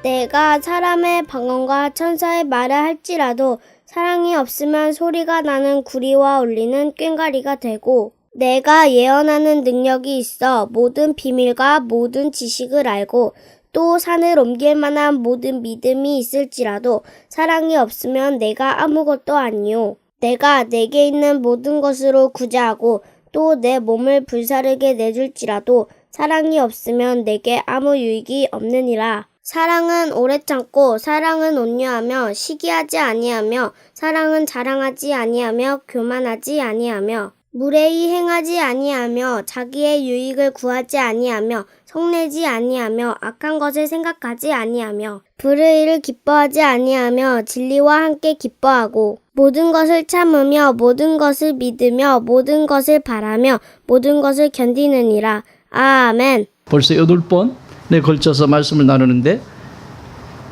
내가 사람의 방언과 천사의 말을 할지라도 사랑이 없으면 소리가 나는 구리와 울리는 꽹과리가 되고, 내가 예언하는 능력이 있어 모든 비밀과 모든 지식을 알고 또 산을 옮길 만한 모든 믿음이 있을지라도 사랑이 없으면 내가 아무것도 아니요. 내가 내게 있는 모든 것으로 구제하고 또 내 몸을 불사르게 내줄지라도 사랑이 없으면 내게 아무 유익이 없느니라. 사랑은 오래 참고 사랑은 온유하며 시기하지 아니하며 사랑은 자랑하지 아니하며 교만하지 아니하며 무례히 행하지 아니하며 자기의 유익을 구하지 아니하며 성내지 아니하며 악한 것을 생각하지 아니하며 불의를 기뻐하지 아니하며 진리와 함께 기뻐하고 모든 것을 참으며 모든 것을 믿으며 모든 것을 바라며 모든 것을 견디느니라. 아멘. 벌써 8번에 걸쳐서 말씀을 나누는데,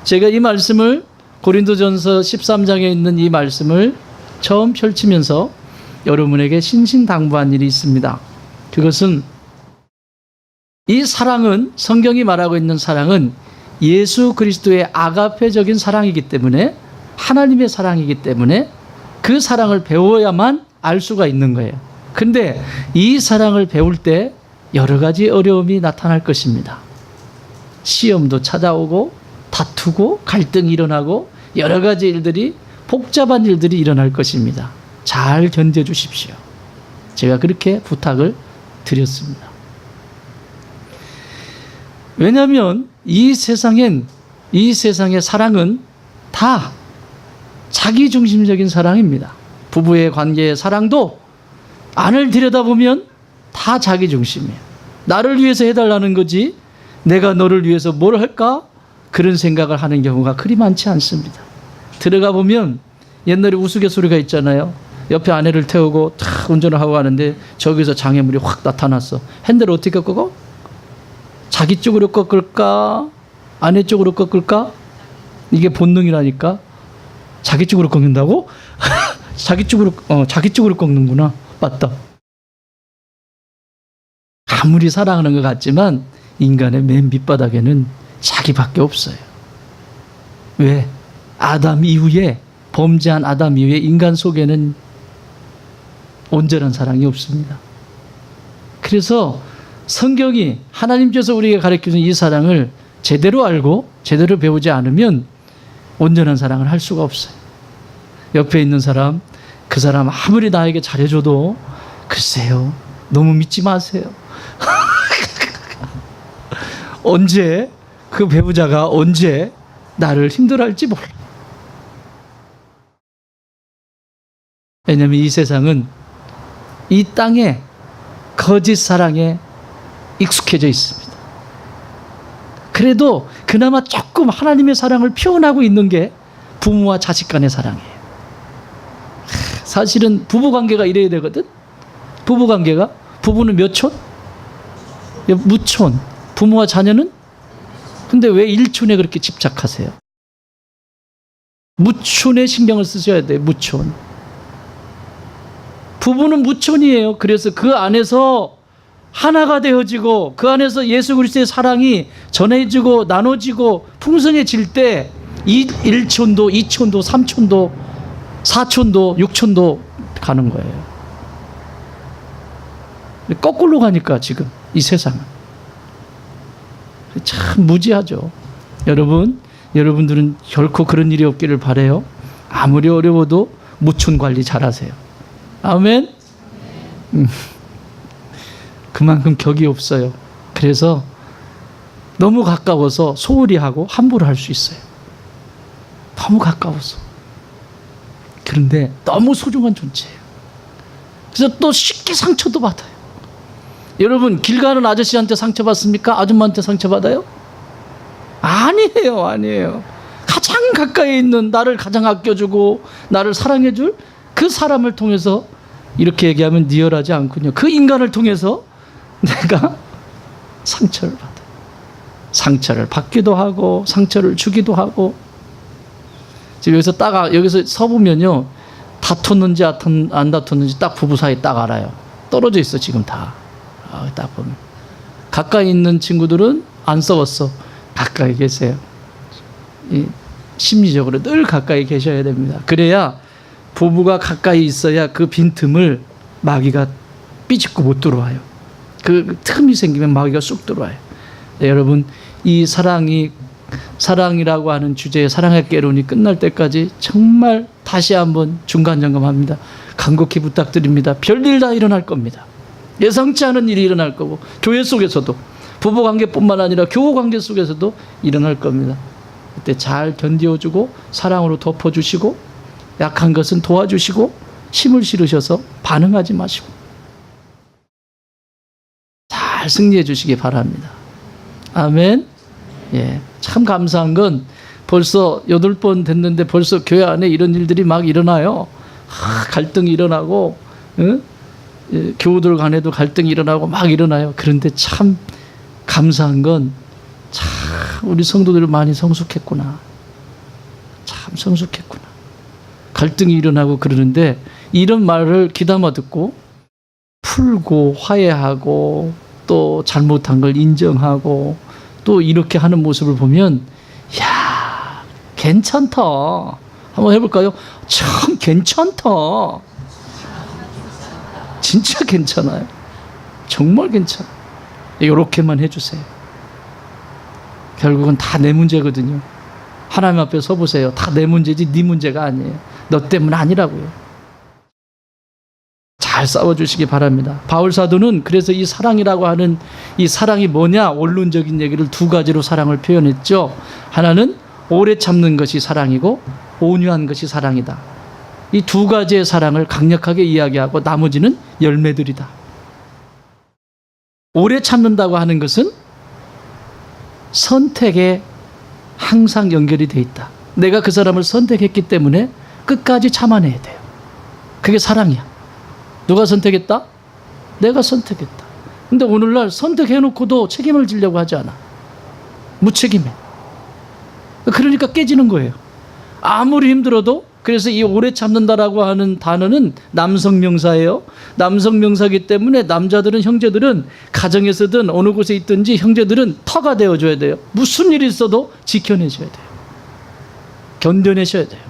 제가 이 말씀을 고린도전서 13장에 있는 이 말씀을 처음 펼치면서 여러분에게 신신당부한 일이 있습니다. 그것은 이 사랑은, 성경이 말하고 있는 사랑은 예수 그리스도의 아가페적인 사랑이기 때문에, 하나님의 사랑이기 때문에 그 사랑을 배워야만 알 수가 있는 거예요. 근데 이 사랑을 배울 때 여러 가지 어려움이 나타날 것입니다. 시험도 찾아오고 다투고 갈등이 일어나고 여러 가지 일들이, 복잡한 일들이 일어날 것입니다. 잘 견뎌 주십시오. 제가 그렇게 부탁을 드렸습니다. 왜냐하면 이 세상의 사랑은 다 자기중심적인 사랑입니다. 부부의 관계의 사랑도 안을 들여다보면 다 자기중심이에요. 나를 위해서 해달라는 거지 내가 너를 위해서 뭘 할까? 그런 생각을 하는 경우가 그리 많지 않습니다. 들어가 보면 옛날에 우스갯소리가 있잖아요. 옆에 아내를 태우고 탁 운전을 하고 가는데 저기서 장애물이 확 나타났어. 핸들을 어떻게 꺾어? 자기 쪽으로 꺾을까? 아내 쪽으로 꺾을까? 이게 본능이라니까. 자기 쪽으로 꺾는다고? 자기 쪽으로 꺾는구나. 맞다. 아무리 사랑하는 것 같지만 인간의 맨 밑바닥에는 자기밖에 없어요. 왜? 아담 이후에, 범죄한 아담 이후에 인간 속에는 온전한 사랑이 없습니다. 그래서 성경이, 하나님께서 우리에게 가르쳐준 이 사랑을 제대로 알고 제대로 배우지 않으면 온전한 사랑을 할 수가 없어요. 옆에 있는 사람, 그 사람 아무리 나에게 잘해줘도 글쎄요, 너무 믿지 마세요. 언제 그 배우자가 언제 나를 힘들어할지 몰라. 왜냐하면 이 세상은 이 땅에 거짓 사랑에 익숙해져 있습니다. 그래도 그나마 조금 하나님의 사랑을 표현하고 있는 게 부모와 자식 간의 사랑이에요. 사실은 부부관계가 이래야 되거든. 부부관계가, 부부는 몇 촌? 무촌. 부모와 자녀는? 근데 왜 일촌에 그렇게 집착하세요? 무촌에 신경을 쓰셔야 돼요. 무촌. 부부는 무촌이에요. 그래서 그 안에서 하나가 되어지고 그 안에서 예수 그리스도의 사랑이 전해지고 나눠지고 풍성해질 때 이 1촌도 2촌도 3촌도 4촌도 6촌도 가는 거예요. 거꾸로 가니까 지금 이 세상은 참 무지하죠. 여러분들은 결코 그런 일이 없기를 바라요. 아무리 어려워도 무촌 관리 잘하세요. 아멘. 그만큼 격이 없어요. 그래서 너무 가까워서 소홀히 하고 함부로 할 수 있어요. 너무 가까워서. 그런데 너무 소중한 존재예요. 그래서 또 쉽게 상처도 받아요. 여러분, 길 가는 아저씨한테 상처받습니까? 아줌마한테 상처받아요? 아니에요. 가장 가까이 있는, 나를 가장 아껴주고 나를 사랑해줄 그 사람을 통해서, 이렇게 얘기하면 리얼하지 않군요. 그 인간을 통해서 내가 상처를 받아요. 상처를 받기도 하고 상처를 주기도 하고. 지금 여기서 서보면요, 다퉜는지 안 다퉜는지 딱 부부 사이 딱 알아요. 떨어져 있어 지금 다. 딱 보면 가까이 있는 친구들은 안 싸웠어. 가까이 계세요. 심리적으로 늘 가까이 계셔야 됩니다. 그래야 부부가 가까이 있어야 그 빈틈을 마귀가 삐집고 못 들어와요. 그 틈이 생기면 마귀가 쑥 들어와요. 네, 여러분 이 사랑이라고 하는 주제의 사랑의 깨론이 끝날 때까지 정말 다시 한번 중간 점검합니다. 간곡히 부탁드립니다. 별일 다 일어날 겁니다. 예상치 않은 일이 일어날 거고 교회 속에서도 부부관계뿐만 아니라 교우관계 속에서도 일어날 겁니다. 그때 잘 견디어주고 사랑으로 덮어주시고 약한 것은 도와주시고 힘을 실으셔서 반응하지 마시고 잘 승리해 주시기 바랍니다. 아멘. 예, 참 감사한 건 벌써 8번 됐는데 벌써 교회 안에 이런 일들이 막 일어나요. 갈등이 일어나고 교우들 간에도 갈등이 일어나고 막 일어나요. 그런데 참 감사한 건 참 우리 성도들 많이 성숙했구나. 참 성숙했구나. 갈등이 일어나고 그러는데 이런 말을 귀담아 듣고 풀고 화해하고 또 잘못한 걸 인정하고 또 이렇게 하는 모습을 보면 야 괜찮다. 한번 해볼까요? 참 괜찮다. 진짜 괜찮아요. 정말 괜찮아요. 이렇게만 해주세요. 결국은 다 내 문제거든요. 하나님 앞에 서보세요. 다 내 문제지 네 문제가 아니에요. 너 때문 아니라고요. 잘 싸워주시기 바랍니다. 바울 사도는 그래서 이 사랑이라고 하는 이 사랑이 뭐냐 원론적인 얘기를 두 가지로 사랑을 표현했죠. 하나는 오래 참는 것이 사랑이고 온유한 것이 사랑이다. 이 두 가지의 사랑을 강력하게 이야기하고 나머지는 열매들이다. 오래 참는다고 하는 것은 선택에 항상 연결이 돼 있다. 내가 그 사람을 선택했기 때문에 끝까지 참아내야 돼요. 그게 사랑이야. 누가 선택했다? 내가 선택했다. 근데 오늘날 선택해놓고도 책임을 지려고 하지 않아. 무책임해. 그러니까 깨지는 거예요. 아무리 힘들어도. 그래서 이 오래 참는다라고 하는 단어는 남성 명사예요. 남성 명사이기 때문에 남자들은 형제들은 가정에서든 어느 곳에 있든지 형제들은 터가 되어줘야 돼요. 무슨 일이 있어도 지켜내셔야 돼요. 견뎌내셔야 돼요.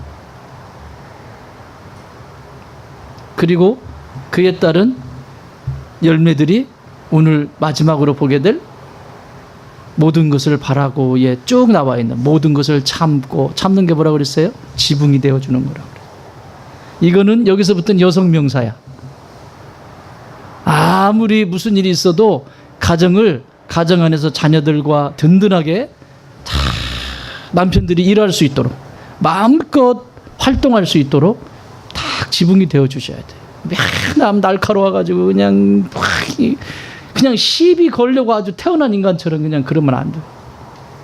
그리고 그에 따른 열매들이 오늘 마지막으로 보게 될 모든 것을 바라고에 쭉 나와 있는 모든 것을 참고 참는 게 뭐라고 그랬어요? 지붕이 되어주는 거라고 그래요. 이거는 여기서부터는 여성 명사야. 아무리 무슨 일이 있어도 가정 안에서 자녀들과 든든하게 다 남편들이 일할 수 있도록 마음껏 활동할 수 있도록 딱 지붕이 되어주셔야 돼요. 맨날 날카로워가지고 그냥 시비 걸려고 아주 태어난 인간처럼 그냥 그러면 안 돼요.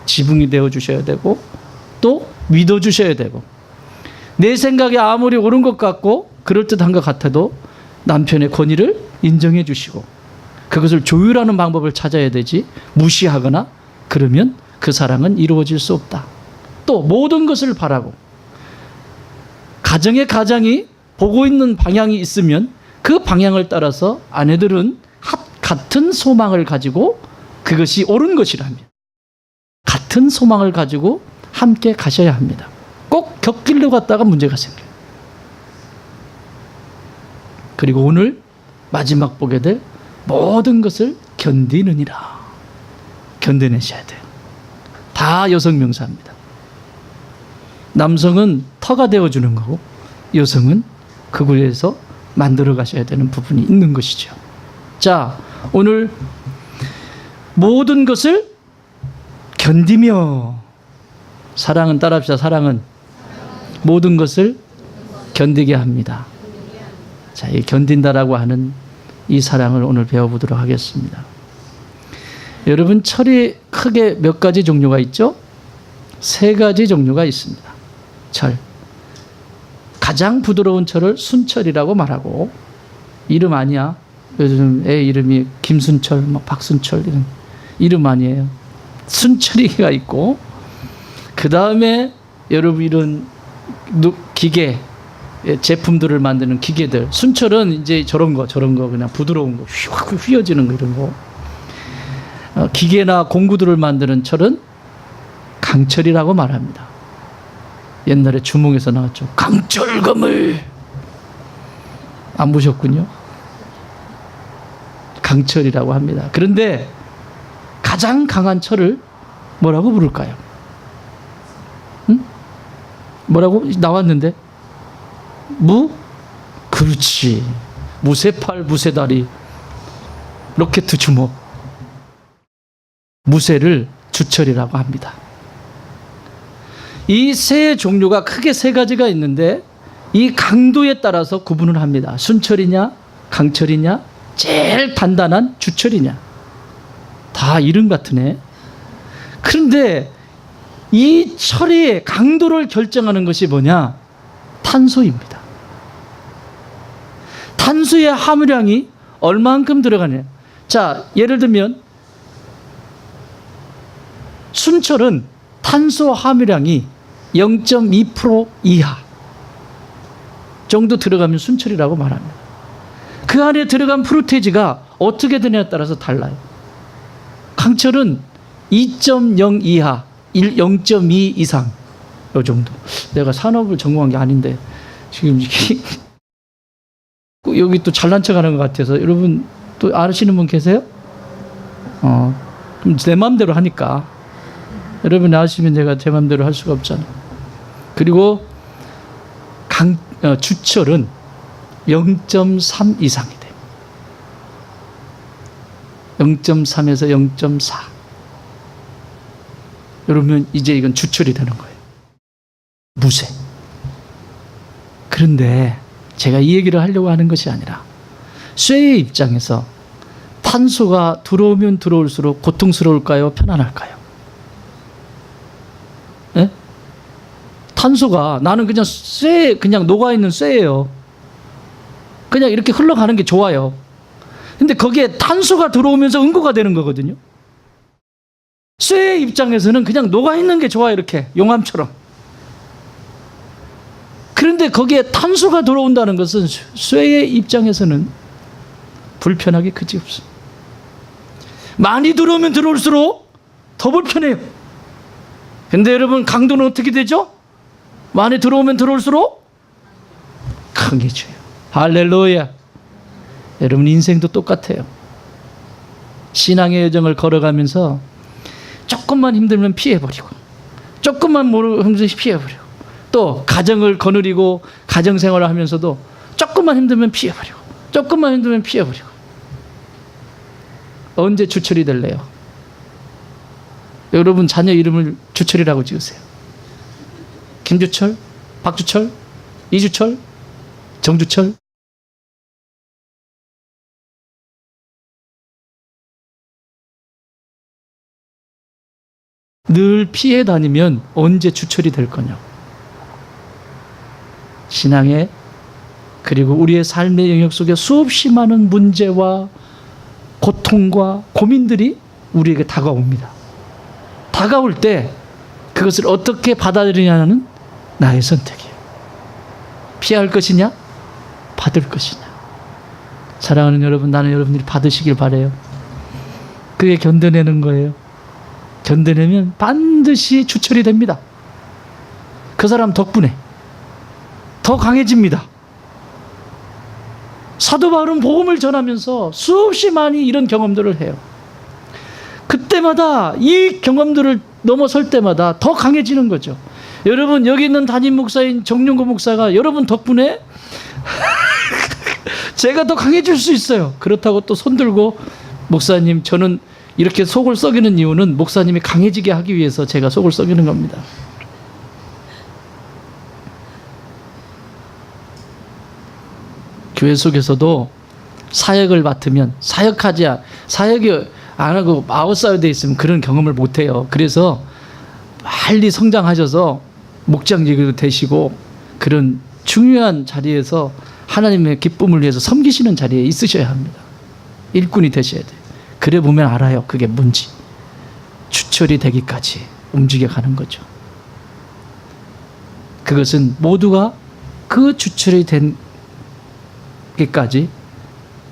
지붕이 되어주셔야 되고 또 믿어주셔야 되고 내 생각에 아무리 옳은 것 같고 그럴듯한 것 같아도 남편의 권위를 인정해 주시고 그것을 조율하는 방법을 찾아야 되지 무시하거나 그러면 그 사랑은 이루어질 수 없다. 또 모든 것을 바라고 가정이 보고 있는 방향이 있으면 그 방향을 따라서 아내들은 같은 소망을 가지고 그것이 옳은 것이라면 같은 소망을 가지고 함께 가셔야 합니다. 꼭 곁길로 갔다가 문제가 생겨요. 그리고 오늘 마지막 보게 될 모든 것을 견디느니라. 견뎌내셔야 돼요. 다 여성 명사입니다. 남성은 터가 되어주는 거고 여성은 그곳에서 만들어 가셔야 되는 부분이 있는 것이죠. 자, 오늘 모든 것을 견디며 사랑은 따라합시다. 사랑은 모든 것을 견디게 합니다. 자, 이 견딘다라고 하는 이 사랑을 오늘 배워보도록 하겠습니다. 여러분, 철이 크게 몇 가지 종류가 있죠? 3가지 종류가 있습니다. 철. 가장 부드러운 철을 순철이라고 말하고 이름 아니야. 요즘 애 이름이 김순철, 박순철 이런 이름 아니에요. 순철이가 있고 그 다음에 여러분 이런 기계 제품들을 만드는 기계들 순철은 이제 저런 거 그냥 부드러운 거 휘어지는 거 이런 거 기계나 공구들을 만드는 철은 강철이라고 말합니다. 옛날에 주몽에서 나왔죠. 강철검을. 안 보셨군요. 강철이라고 합니다. 그런데 가장 강한 철을 뭐라고 부를까요? 응? 뭐라고 나왔는데? 그렇지. 무쇠팔, 무쇠다리, 로켓 주먹. 무쇠를 주철이라고 합니다. 이 세 종류가 크게 세 가지가 있는데 이 강도에 따라서 구분을 합니다. 순철이냐, 강철이냐, 제일 단단한 주철이냐. 다 이름 같으네. 그런데 이 철의 강도를 결정하는 것이 뭐냐? 탄소입니다. 탄소의 함유량이 얼만큼 들어가냐. 자, 예를 들면 순철은 탄소 함유량이 0.2% 이하 정도 들어가면 순철이라고 말합니다. 그 안에 들어간 프로테이지가 어떻게 되냐에 따라서 달라요. 강철은 2.0 이하, 0.2 이상 요 정도. 내가 산업을 전공한 게 아닌데 지금 여기 또 잘난 척하는 것 같아서 여러분 또 아시는 분 계세요? 그럼 내 마음대로 하니까 여러분이 아시면 제가 제 마음대로 할 수가 없잖아. 그리고 주철은 0.3 이상이 돼요. 0.3에서 0.4. 여러분 이제 이건 주철이 되는 거예요. 무쇠. 그런데 제가 이 얘기를 하려고 하는 것이 아니라 쇠의 입장에서 탄소가 들어오면 들어올수록 고통스러울까요? 편안할까요? 네? 탄소가 나는 그냥 그냥 녹아있는 쇠예요. 그냥 이렇게 흘러가는 게 좋아요. 근데 거기에 탄소가 들어오면서 응고가 되는 거거든요. 쇠의 입장에서는 그냥 녹아있는 게 좋아요. 이렇게 용암처럼. 그런데 거기에 탄소가 들어온다는 것은 쇠의 입장에서는 불편하게 그지없습니다. 많이 들어오면 들어올수록 더 불편해요. 근데 여러분 강도는 어떻게 되죠? 많이 들어오면 들어올수록 강해져요. 할렐루야. 여러분 인생도 똑같아요. 신앙의 여정을 걸어가면서 조금만 힘들면 피해버리고 조금만 힘들면 피해버리고 또 가정을 거느리고 가정생활을 하면서도 조금만 힘들면 피해버리고 조금만 힘들면 피해버리고 언제 주철이 될래요? 여러분 자녀 이름을 주철이라고 지으세요. 김주철, 박주철, 이주철, 정주철. 늘 피해 다니면 언제 주철이 될 거냐고. 신앙에 그리고 우리의 삶의 영역 속에 수없이 많은 문제와 고통과 고민들이 우리에게 다가옵니다. 다가올 때 그것을 어떻게 받아들이냐는 나의 선택이에요. 피할 것이냐 받을 것이냐. 사랑하는 여러분, 나는 여러분들이 받으시길 바라요. 그게 견뎌내는 거예요. 견뎌내면 반드시 주철이 됩니다. 그 사람 덕분에 더 강해집니다. 사도 바울은 복음을 전하면서 수없이 많이 이런 경험들을 해요. 그때마다 이 경험들을 넘어설 때마다 더 강해지는 거죠. 여러분 여기 있는 담임 목사인 정윤고 목사가 여러분 덕분에 제가 더 강해질 수 있어요. 그렇다고 또 손들고 목사님 저는 이렇게 속을 썩이는 이유는 목사님이 강해지게 하기 위해서 제가 속을 썩이는 겁니다. 교회 속에서도 사역을 맡으면 사역이 안 하고 아웃사이드에 있으면 그런 경험을 못 해요. 그래서 빨리 성장하셔서 목장직이 되시고 그런 중요한 자리에서 하나님의 기쁨을 위해서 섬기시는 자리에 있으셔야 합니다. 일꾼이 되셔야 돼요. 그래 보면 알아요. 그게 뭔지. 주철이 되기까지 움직여가는 거죠. 그것은 모두가 그 주철이 되기까지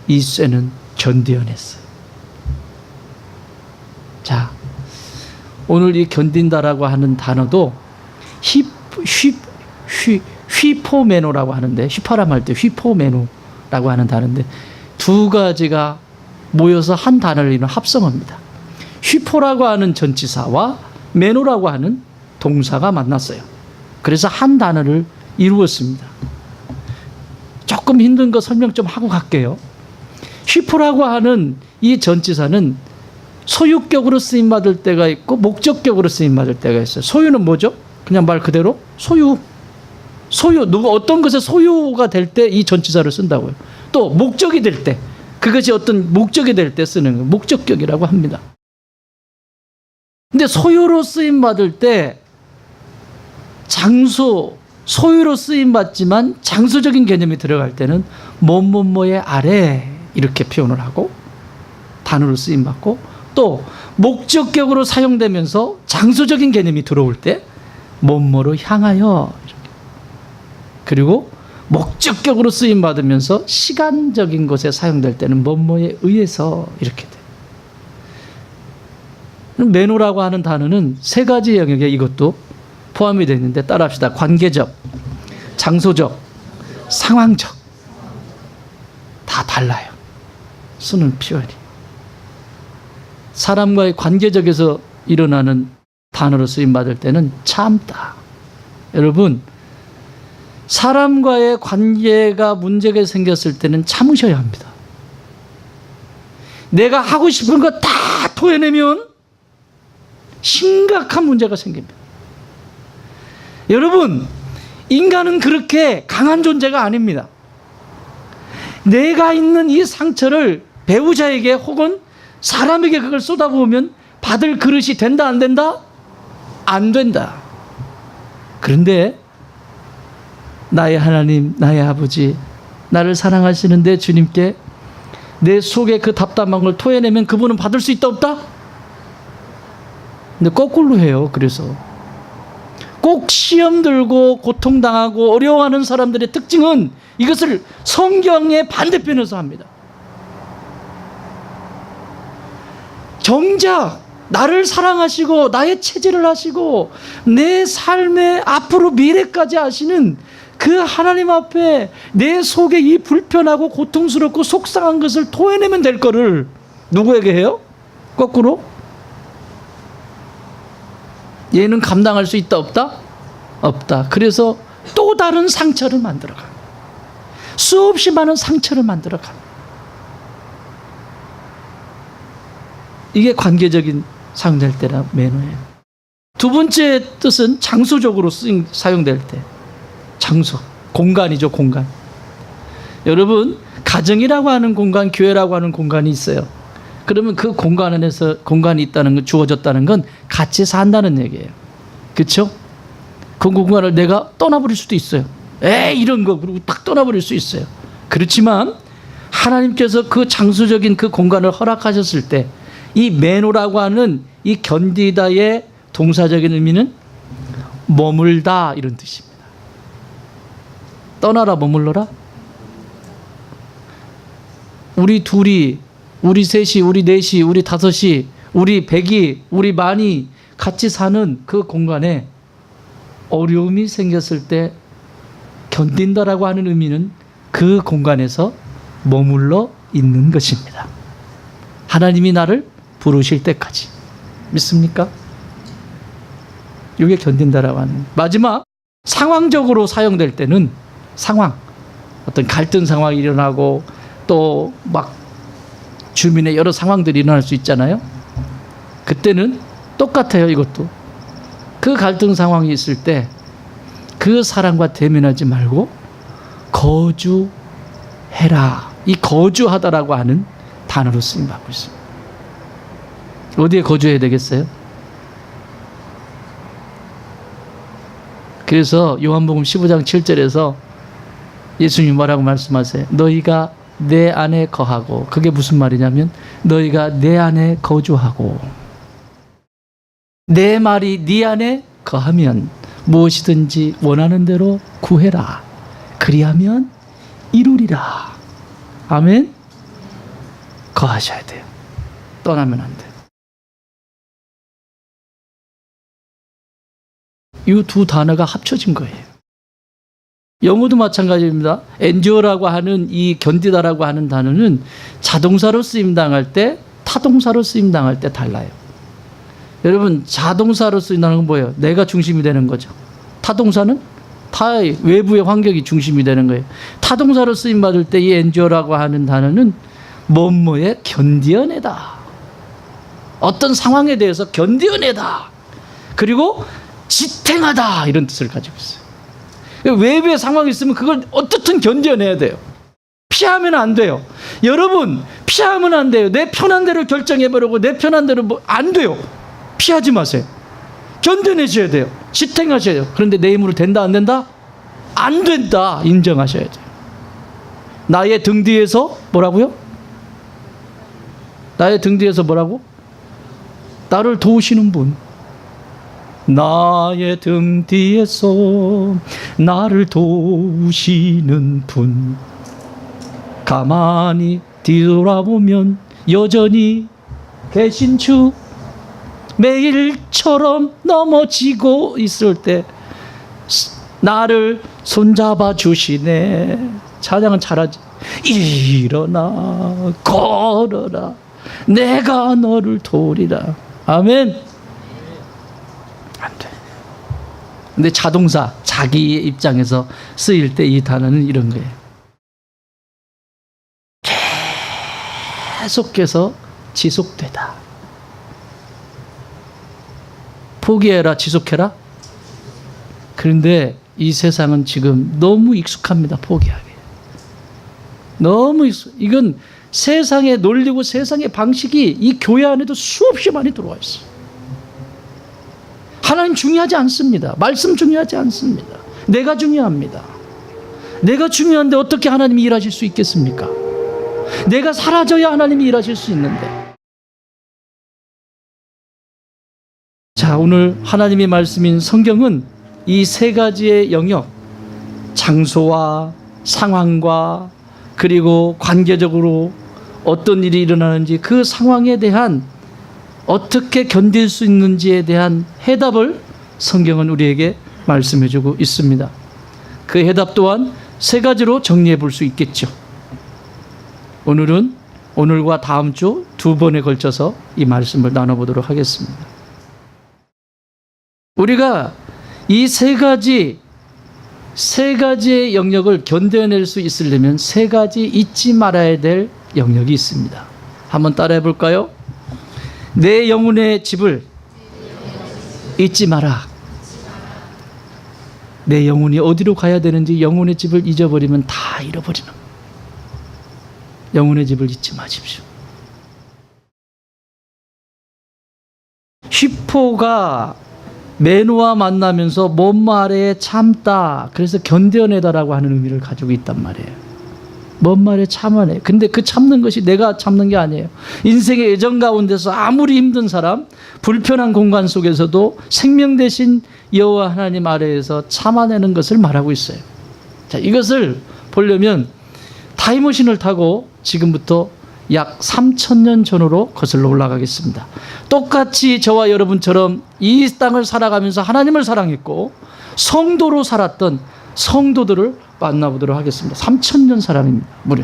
이 쇠는 견뎌냈어요. 자, 오늘 이 견딘다라고 하는 단어도 휘포메노라고 하는데, 휘파람 할 때 휘포메노라고 하는 단어인데, 두 가지가 모여서 한 단어를 이루는 합성어입니다. 휘포라고 하는 전치사와 메노라고 하는 동사가 만났어요. 그래서 한 단어를 이루었습니다. 조금 힘든 거 설명 좀 하고 갈게요. 휘포라고 하는 이 전치사는 소유격으로 쓰임받을 때가 있고 목적격으로 쓰임받을 때가 있어요. 소유는 뭐죠? 그냥 말 그대로 소유. 누구 어떤 것의 소유가 될 때 이 전치사를 쓴다고요. 또 목적이 될 때, 그것이 어떤 목적이 될 때 쓰는 거 목적격이라고 합니다. 근데 소유로 쓰임받을 때 소유로 쓰임받지만 장소적인 개념이 들어갈 때는 뭐뭐뭐의 아래 이렇게 표현을 하고 단어로 쓰임받고, 또 목적격으로 사용되면서 장소적인 개념이 들어올 때 뭐뭐로 향하여, 그리고 목적격으로 쓰임받으면서 시간적인 것에 사용될 때는 뭐뭐에 의해서 이렇게 돼요. 메노라고 하는 단어는 세 가지 영역에 이것도 포함이 되어 있는데 따라합시다. 관계적, 장소적, 상황적. 다 달라요. 쓰는 표현이. 사람과의 관계적에서 일어나는 단어로 쓰임받을 때는 참다. 여러분, 사람과의 관계가 문제가 생겼을 때는 참으셔야 합니다. 내가 하고 싶은 거 다 토해내면 심각한 문제가 생깁니다. 여러분, 인간은 그렇게 강한 존재가 아닙니다. 내가 있는 이 상처를 배우자에게 혹은 사람에게 그걸 쏟아부으면 받을 그릇이 된다, 안 된다? 안 된다. 그런데 나의 하나님, 나의 아버지, 나를 사랑하시는데 주님께 내 속에 그 답답한 걸 토해내면 그분은 받을 수 있다, 없다? 근데 거꾸로 해요. 그래서 꼭 시험 들고 고통당하고 어려워하는 사람들의 특징은 이것을 성경의 반대편에서 합니다. 정작 나를 사랑하시고 나의 체질을 하시고 내 삶의 앞으로 미래까지 하시는 그 하나님 앞에 내 속에 이 불편하고 고통스럽고 속상한 것을 토해내면 될 거를 누구에게 해요? 거꾸로? 얘는 감당할 수 있다, 없다? 없다. 그래서 또 다른 상처를 만들어가. 수없이 많은 상처를 만들어가. 이게 관계적인 사용될 때라 매너예요. 두 번째 뜻은 장소적으로 사용될 때. 장소, 공간이죠, 공간. 여러분, 가정이라고 하는 공간, 교회라고 하는 공간이 있어요. 그러면 그 공간 안에서 공간이 있다는 건, 주어졌다는 건 같이 산다는 얘기예요. 그렇죠? 그 공간을 내가 떠나버릴 수도 있어요. 이런 거 그리고 딱 떠나버릴 수 있어요. 그렇지만 하나님께서 그 장소적인 그 공간을 허락하셨을 때 이 메노라고 하는 이 견디다의 동사적인 의미는 머물다, 이런 뜻입니다. 떠나라, 머물러라. 우리 둘이, 우리 셋이, 우리 넷이, 우리 다섯이, 우리 백이, 우리 만이 같이 사는 그 공간에 어려움이 생겼을 때 견딘다라고 하는 의미는 그 공간에서 머물러 있는 것입니다. 하나님이 나를 부르실 때까지. 믿습니까? 이게 견딘다라고 하는. 마지막, 상황적으로 사용될 때는 상황, 어떤 갈등 상황이 일어나고 또 막 주민의 여러 상황들이 일어날 수 있잖아요. 그때는 똑같아요. 이것도 그 갈등 상황이 있을 때 그 사람과 대면하지 말고 거주해라. 이 거주하다라고 하는 단어로 쓰임받고 있습니다. 어디에 거주해야 되겠어요? 그래서 요한복음 15장 7절에서 예수님이 뭐라고 말씀하세요? 너희가 내 안에 거하고, 그게 무슨 말이냐면 너희가 내 안에 거주하고 내 말이 네 안에 거하면 무엇이든지 원하는 대로 구해라. 그리하면 이루리라. 아멘. 거하셔야 돼요. 떠나면 안 돼요. 이 두 단어가 합쳐진 거예요. 영어도 마찬가지입니다. endur라고 하는 이 견디다라고 하는 단어는 자동사로 쓰임당할 때, 타동사로 쓰임당할 때 달라요. 여러분, 자동사로 쓰임당하는 건 뭐예요? 내가 중심이 되는 거죠. 타동사는 타의 외부의 환경이 중심이 되는 거예요. 타동사로 쓰임받을 때 이 endur라고 하는 단어는 뭐뭐에 견디어내다. 어떤 상황에 대해서 견디어내다. 그리고 지탱하다. 이런 뜻을 가지고 있어요. 외부의 상황이 있으면 그걸 어떻든 견뎌내야 돼요. 피하면 안 돼요. 여러분, 피하면 안 돼요. 내 편한 대로 결정해버리고 내 편한 대로 안 돼요. 피하지 마세요. 견뎌내셔야 돼요. 지탱하셔야 돼요. 그런데 내 힘으로 된다 안 된다? 안 된다. 인정하셔야 돼요. 나의 등 뒤에서 뭐라고요? 나의 등 뒤에서 뭐라고? 나를 도우시는 분. 나의 등 뒤에서 나를 도우시는 분. 가만히 뒤돌아보면 여전히 계신 주. 매일처럼 넘어지고 있을 때 나를 손잡아 주시네. 찬양은 잘하지. 일어나 걸어라. 내가 너를 도우리라. 아멘. 안 돼. 근데 자동사, 자기의 입장에서 쓰일 때 이 단어는 이런 거예요. 계속해서 지속되다. 포기해라, 지속해라. 그런데 이 세상은 지금 너무 익숙합니다. 포기하기. 너무 이건 세상의 논리고 세상의 방식이 이 교회 안에도 수없이 많이 들어와 있어요. 하나님 중요하지 않습니다. 말씀 중요하지 않습니다. 내가 중요합니다. 내가 중요한데 어떻게 하나님이 일하실 수 있겠습니까? 내가 사라져야 하나님이 일하실 수 있는데. 자, 오늘 하나님의 말씀인 성경은 이 세 가지의 영역, 장소와 상황과 그리고 관계적으로 어떤 일이 일어나는지 그 상황에 대한 어떻게 견딜 수 있는지에 대한 해답을 성경은 우리에게 말씀해 주고 있습니다. 그 해답 또한 세 가지로 정리해 볼 수 있겠죠. 오늘은 오늘과 다음 주 두 번에 걸쳐서 이 말씀을 나눠보도록 하겠습니다. 우리가 이 세 가지의 영역을 견뎌낼 수 있으려면 세 가지 잊지 말아야 될 영역이 있습니다. 한번 따라해 볼까요? 내 영혼의 집을 잊지 마라. 내 영혼이 어디로 가야 되는지 영혼의 집을 잊어버리면 다 잃어버리는 거예요. 영혼의 집을 잊지 마십시오. 휘포가 매노와 만나면서 몸 아래에 참다. 그래서 견뎌내다라고 하는 의미를 가지고 있단 말이에요. 뭔 말에 참아내. 근데 그 참는 것이 내가 참는 게 아니에요. 인생의 애정 가운데서 아무리 힘든 사람, 불편한 공간 속에서도 생명 대신 여호와 하나님 아래에서 참아내는 것을 말하고 있어요. 자, 이것을 보려면 타임머신을 타고 지금부터 약 3,000년 전으로 거슬러 올라가겠습니다. 똑같이 저와 여러분처럼 이 땅을 살아가면서 하나님을 사랑했고 성도로 살았던 성도들을 만나보도록 하겠습니다. 3,000년 사람입니다. 무려.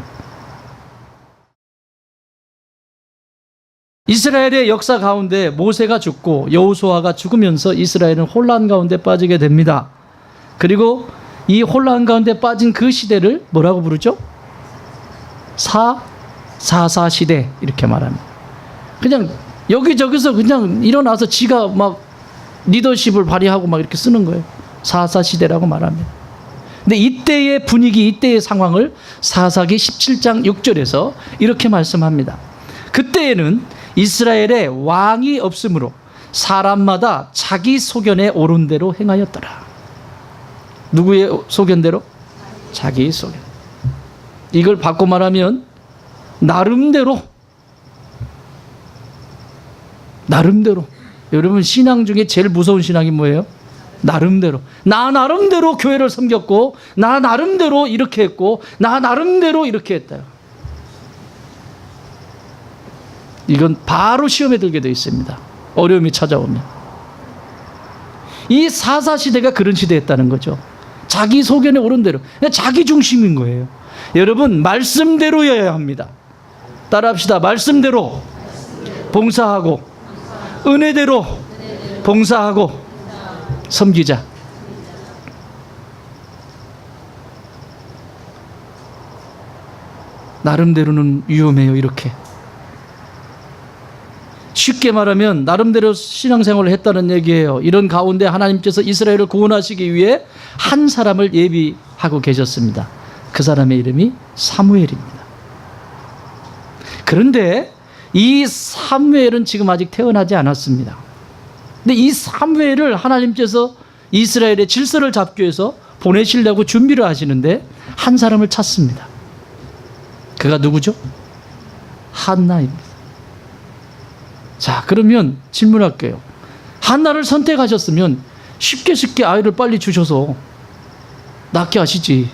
이스라엘의 역사 가운데 모세가 죽고 여호수아가 죽으면서 이스라엘은 혼란 가운데 빠지게 됩니다. 그리고 이 혼란 가운데 빠진 그 시대를 뭐라고 부르죠? 사사 시대 이렇게 말합니다. 그냥 여기저기서 그냥 일어나서 지가 막 리더십을 발휘하고 막 이렇게 쓰는 거예요. 사사 시대라고 말합니다. 근데 이때의 분위기, 이때의 상황을 사사기 17장 6절에서 이렇게 말씀합니다. 그때에는 이스라엘에 왕이 없으므로 사람마다 자기 소견에 옳은 대로 행하였더라. 누구의 소견대로? 자기 소견. 이걸 바꿔 말하면 나름대로 여러분 신앙 중에 제일 무서운 신앙이 뭐예요? 나름대로. 나 나름대로 교회를 섬겼고 나 나름대로 이렇게 했고 나 나름대로 이렇게 했다. 이건 바로 시험에 들게 되어 있습니다. 어려움이 찾아오면. 이 사사시대가 그런 시대였다는 거죠. 자기 소견에 오른 대로. 자기 중심인 거예요. 여러분, 말씀대로여야 합니다. 따라합시다. 말씀대로 봉사하고, 은혜대로 봉사하고, 섬기자. 나름대로는 위험해요. 이렇게 쉽게 말하면 나름대로 신앙생활을 했다는 얘기예요. 이런 가운데 하나님께서 이스라엘을 구원하시기 위해 한 사람을 예비하고 계셨습니다. 그 사람의 이름이 사무엘입니다. 그런데 이 사무엘은 지금 아직 태어나지 않았습니다. 근데 이 사무엘을 하나님께서 이스라엘의 질서를 잡기 위해서 보내시려고 준비를 하시는데 한 사람을 찾습니다. 그가 누구죠? 한나입니다. 자, 그러면 질문할게요. 한나를 선택하셨으면 쉽게 아이를 빨리 주셔서 낳게 하시지,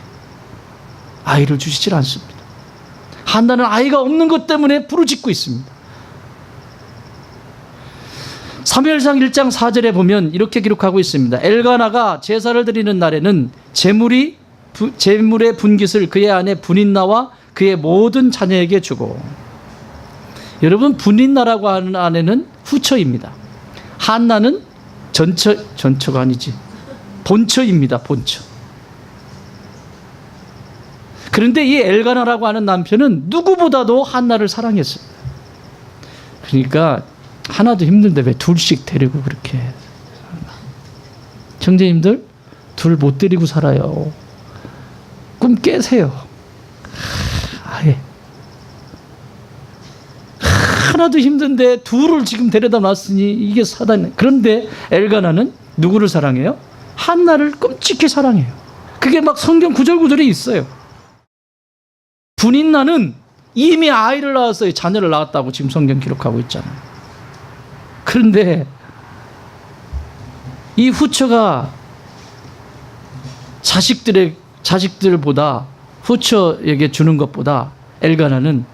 아이를 주시질 않습니다. 한나는 아이가 없는 것 때문에 부르짖고 있습니다. 사무엘상 1장 4절에 보면 이렇게 기록하고 있습니다. 엘가나가 제사를 드리는 날에는 제물의 분깃을 그의 아내 분인나와 그의 모든 자녀에게 주고. 여러분, 분인나라고 하는 아내는 후처입니다. 한나는 전처가 아니지, 본처입니다. 본처. 그런데 이 엘가나라고 하는 남편은 누구보다도 한나를 사랑했습니다. 그러니까 하나도 힘든데 왜 둘씩 데리고 그렇게. 형제님들, 둘 못 데리고 살아요. 꿈 깨세요. 아예 하나도 힘든데 둘을 지금 데려다 놨으니 이게 사단. 그런데 엘가나는 누구를 사랑해요? 한나를 끔찍히 사랑해요. 그게 막 성경 구절구절이 있어요. 분인나는 이미 아이를 낳았어요. 자녀를 낳았다고 지금 성경 기록하고 있잖아요. 그런데 이 후처가 자식들보다 후처에게 주는 것보다 엘가나는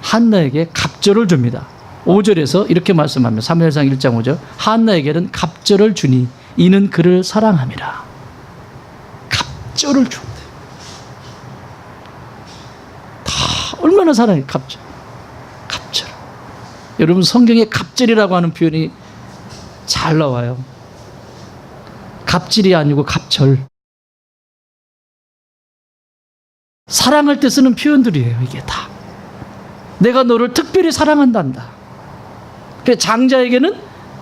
한나에게 갑절을 줍니다. 5절에서 이렇게 말씀합니다. 사무엘상 1장 5절. 한나에게는 갑절을 주니 이는 그를 사랑함이라. 갑절을 줘. 다 얼마나 사랑해. 갑절. 여러분, 성경에 갑절이라고 하는 표현이 잘 나와요. 갑질이 아니고 갑절. 사랑할 때 쓰는 표현들이에요. 이게 다 내가 너를 특별히 사랑한단다. 그래서 장자에게는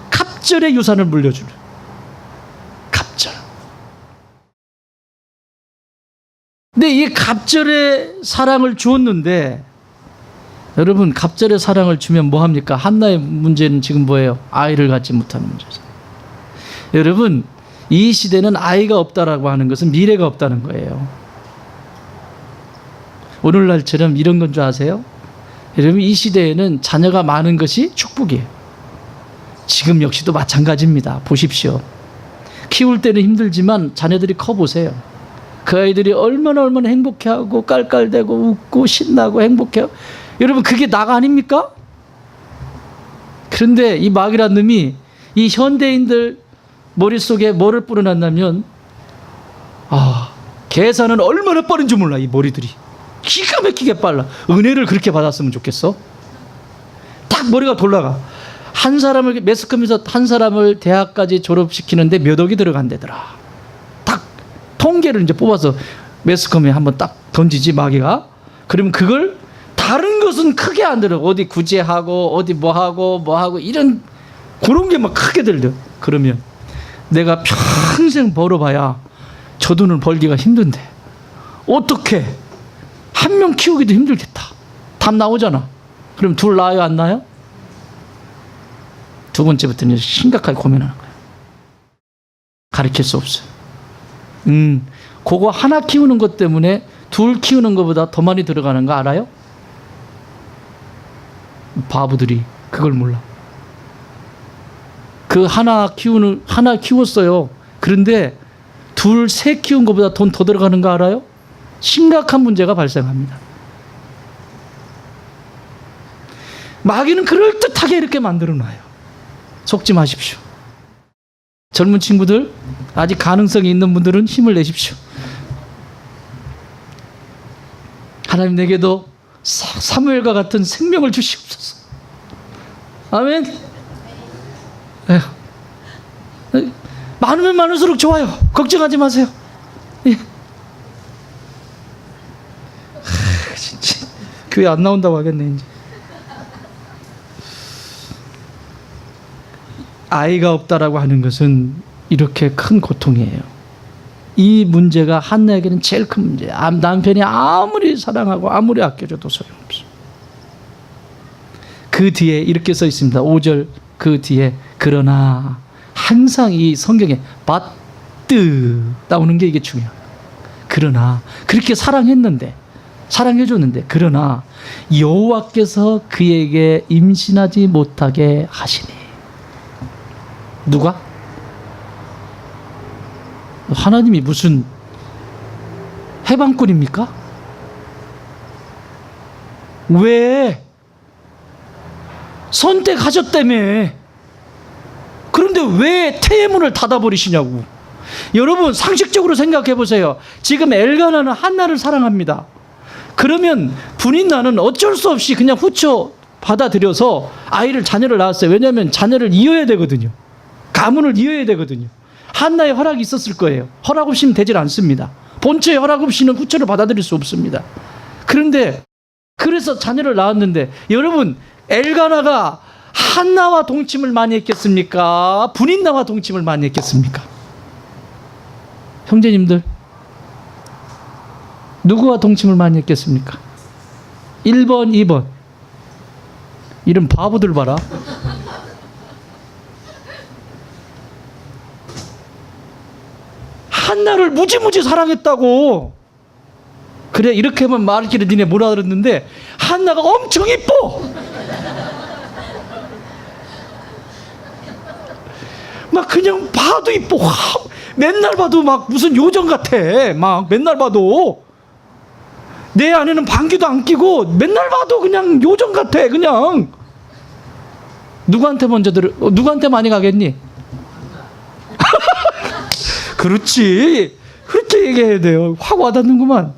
갑절의 유산을 물려주는. 갑절. 근데 이 갑절의 사랑을 주었는데, 여러분, 갑절의 사랑을 주면 뭐합니까? 한나의 문제는 지금 뭐예요? 아이를 갖지 못하는 문제죠. 여러분, 이 시대는 아이가 없다라고 하는 것은 미래가 없다는 거예요. 오늘날처럼 이런 건 줄 아세요? 여러분, 이 시대에는 자녀가 많은 것이 축복이에요. 지금 역시도 마찬가지입니다. 보십시오. 키울 때는 힘들지만 자녀들이 커보세요. 그 아이들이 얼마나 행복해하고 깔깔대고 웃고 신나고 행복해요. 여러분, 그게 나가 아닙니까? 그런데 이 마귀란 놈이 이 현대인들 머릿속에 뭐를 뿌려놨냐면, 계산은 얼마나 빠른 줄 몰라. 이 머리들이 기가 막히게 빨라. 은혜를 그렇게 받았으면 좋겠어. 딱 머리가 돌아가. 한 사람을 매스컴에서 한 사람을 대학까지 졸업시키는데 몇 억이 들어간대더라. 딱 통계를 이제 뽑아서 매스컴에 한번 딱 던지지, 마귀가. 그러면 그걸 다른 것은 크게 안 들어. 어디 구제하고 어디 뭐하고 이런 그런 게 막 크게 들려. 그러면 내가 평생 벌어봐야 저 돈을 벌기가 힘든데 어떻게 한 명 키우기도 힘들겠다. 답 나오잖아. 그럼 둘 낳아요, 안 낳아요? 두 번째부터는 심각하게 고민하는 거예요. 가르칠 수 없어요. 그거 하나 키우는 것 때문에 둘 키우는 것보다 더 많이 들어가는 거 알아요? 바보들이 그걸 몰라. 그 하나 키웠어요. 그런데 둘, 셋 키운 것보다 돈 더 들어가는 거 알아요? 심각한 문제가 발생합니다. 마귀는 그럴듯하게 이렇게 만들어 놔요. 속지 마십시오. 젊은 친구들, 아직 가능성이 있는 분들은 힘을 내십시오. 하나님 내게도 사무엘과 같은 생명을 주시옵소서. 아멘. 에휴. 많으면 많을수록 좋아요. 걱정하지 마세요. 예. 진짜 교회 안 나온다고 하겠네 이제. 아이가 없다라고 하는 것은 이렇게 큰 고통이에요. 이 문제가 한나에게는 제일 큰 문제예요. 남편이 아무리 사랑하고 아무리 아껴줘도 소용없어. 그 뒤에 이렇게 써 있습니다. 5절 그 뒤에 그러나 항상 이 성경에 but 나오는 게 이게 중요해요. 그러나 그렇게 사랑했는데 사랑해줬는데 그러나 여호와께서 그에게 임신하지 못하게 하시니. 누가? 하나님이 무슨 해방꾼입니까? 왜? 선택하셨다며. 그런데 왜 태문을 닫아버리시냐고. 여러분 상식적으로 생각해 보세요. 지금 엘가나는 한나를 사랑합니다. 그러면 분인나는 어쩔 수 없이 그냥 후처 받아들여서 자녀를 낳았어요. 왜냐하면 자녀를 이어야 되거든요. 가문을 이어야 되거든요. 한나의 허락이 있었을 거예요. 허락 없이는 되질 않습니다. 본처의 허락 없이는 후처를 받아들일 수 없습니다. 그런데 그래서 자녀를 낳았는데 여러분 엘가나가 한나와 동침을 많이 했겠습니까? 분인나와 동침을 많이 했겠습니까? 형제님들 누구와 동침을 많이 했겠습니까? 1번, 2번. 이런 바보들 봐라. 한나를 무지무지 사랑했다고. 그래 이렇게 하면 말길래 니네 못 알아들었는데 한나가 엄청 이뻐. 막 그냥 봐도 이뻐. 맨날 봐도 막 무슨 요정 같아. 막 맨날 봐도 내 안에는 방귀도 안 끼고 맨날 봐도 그냥 요정 같아. 그냥 누구한테 먼저 누구한테 많이 가겠니? 그렇지. 그렇게 얘기해야 돼요. 확 와닿는구만.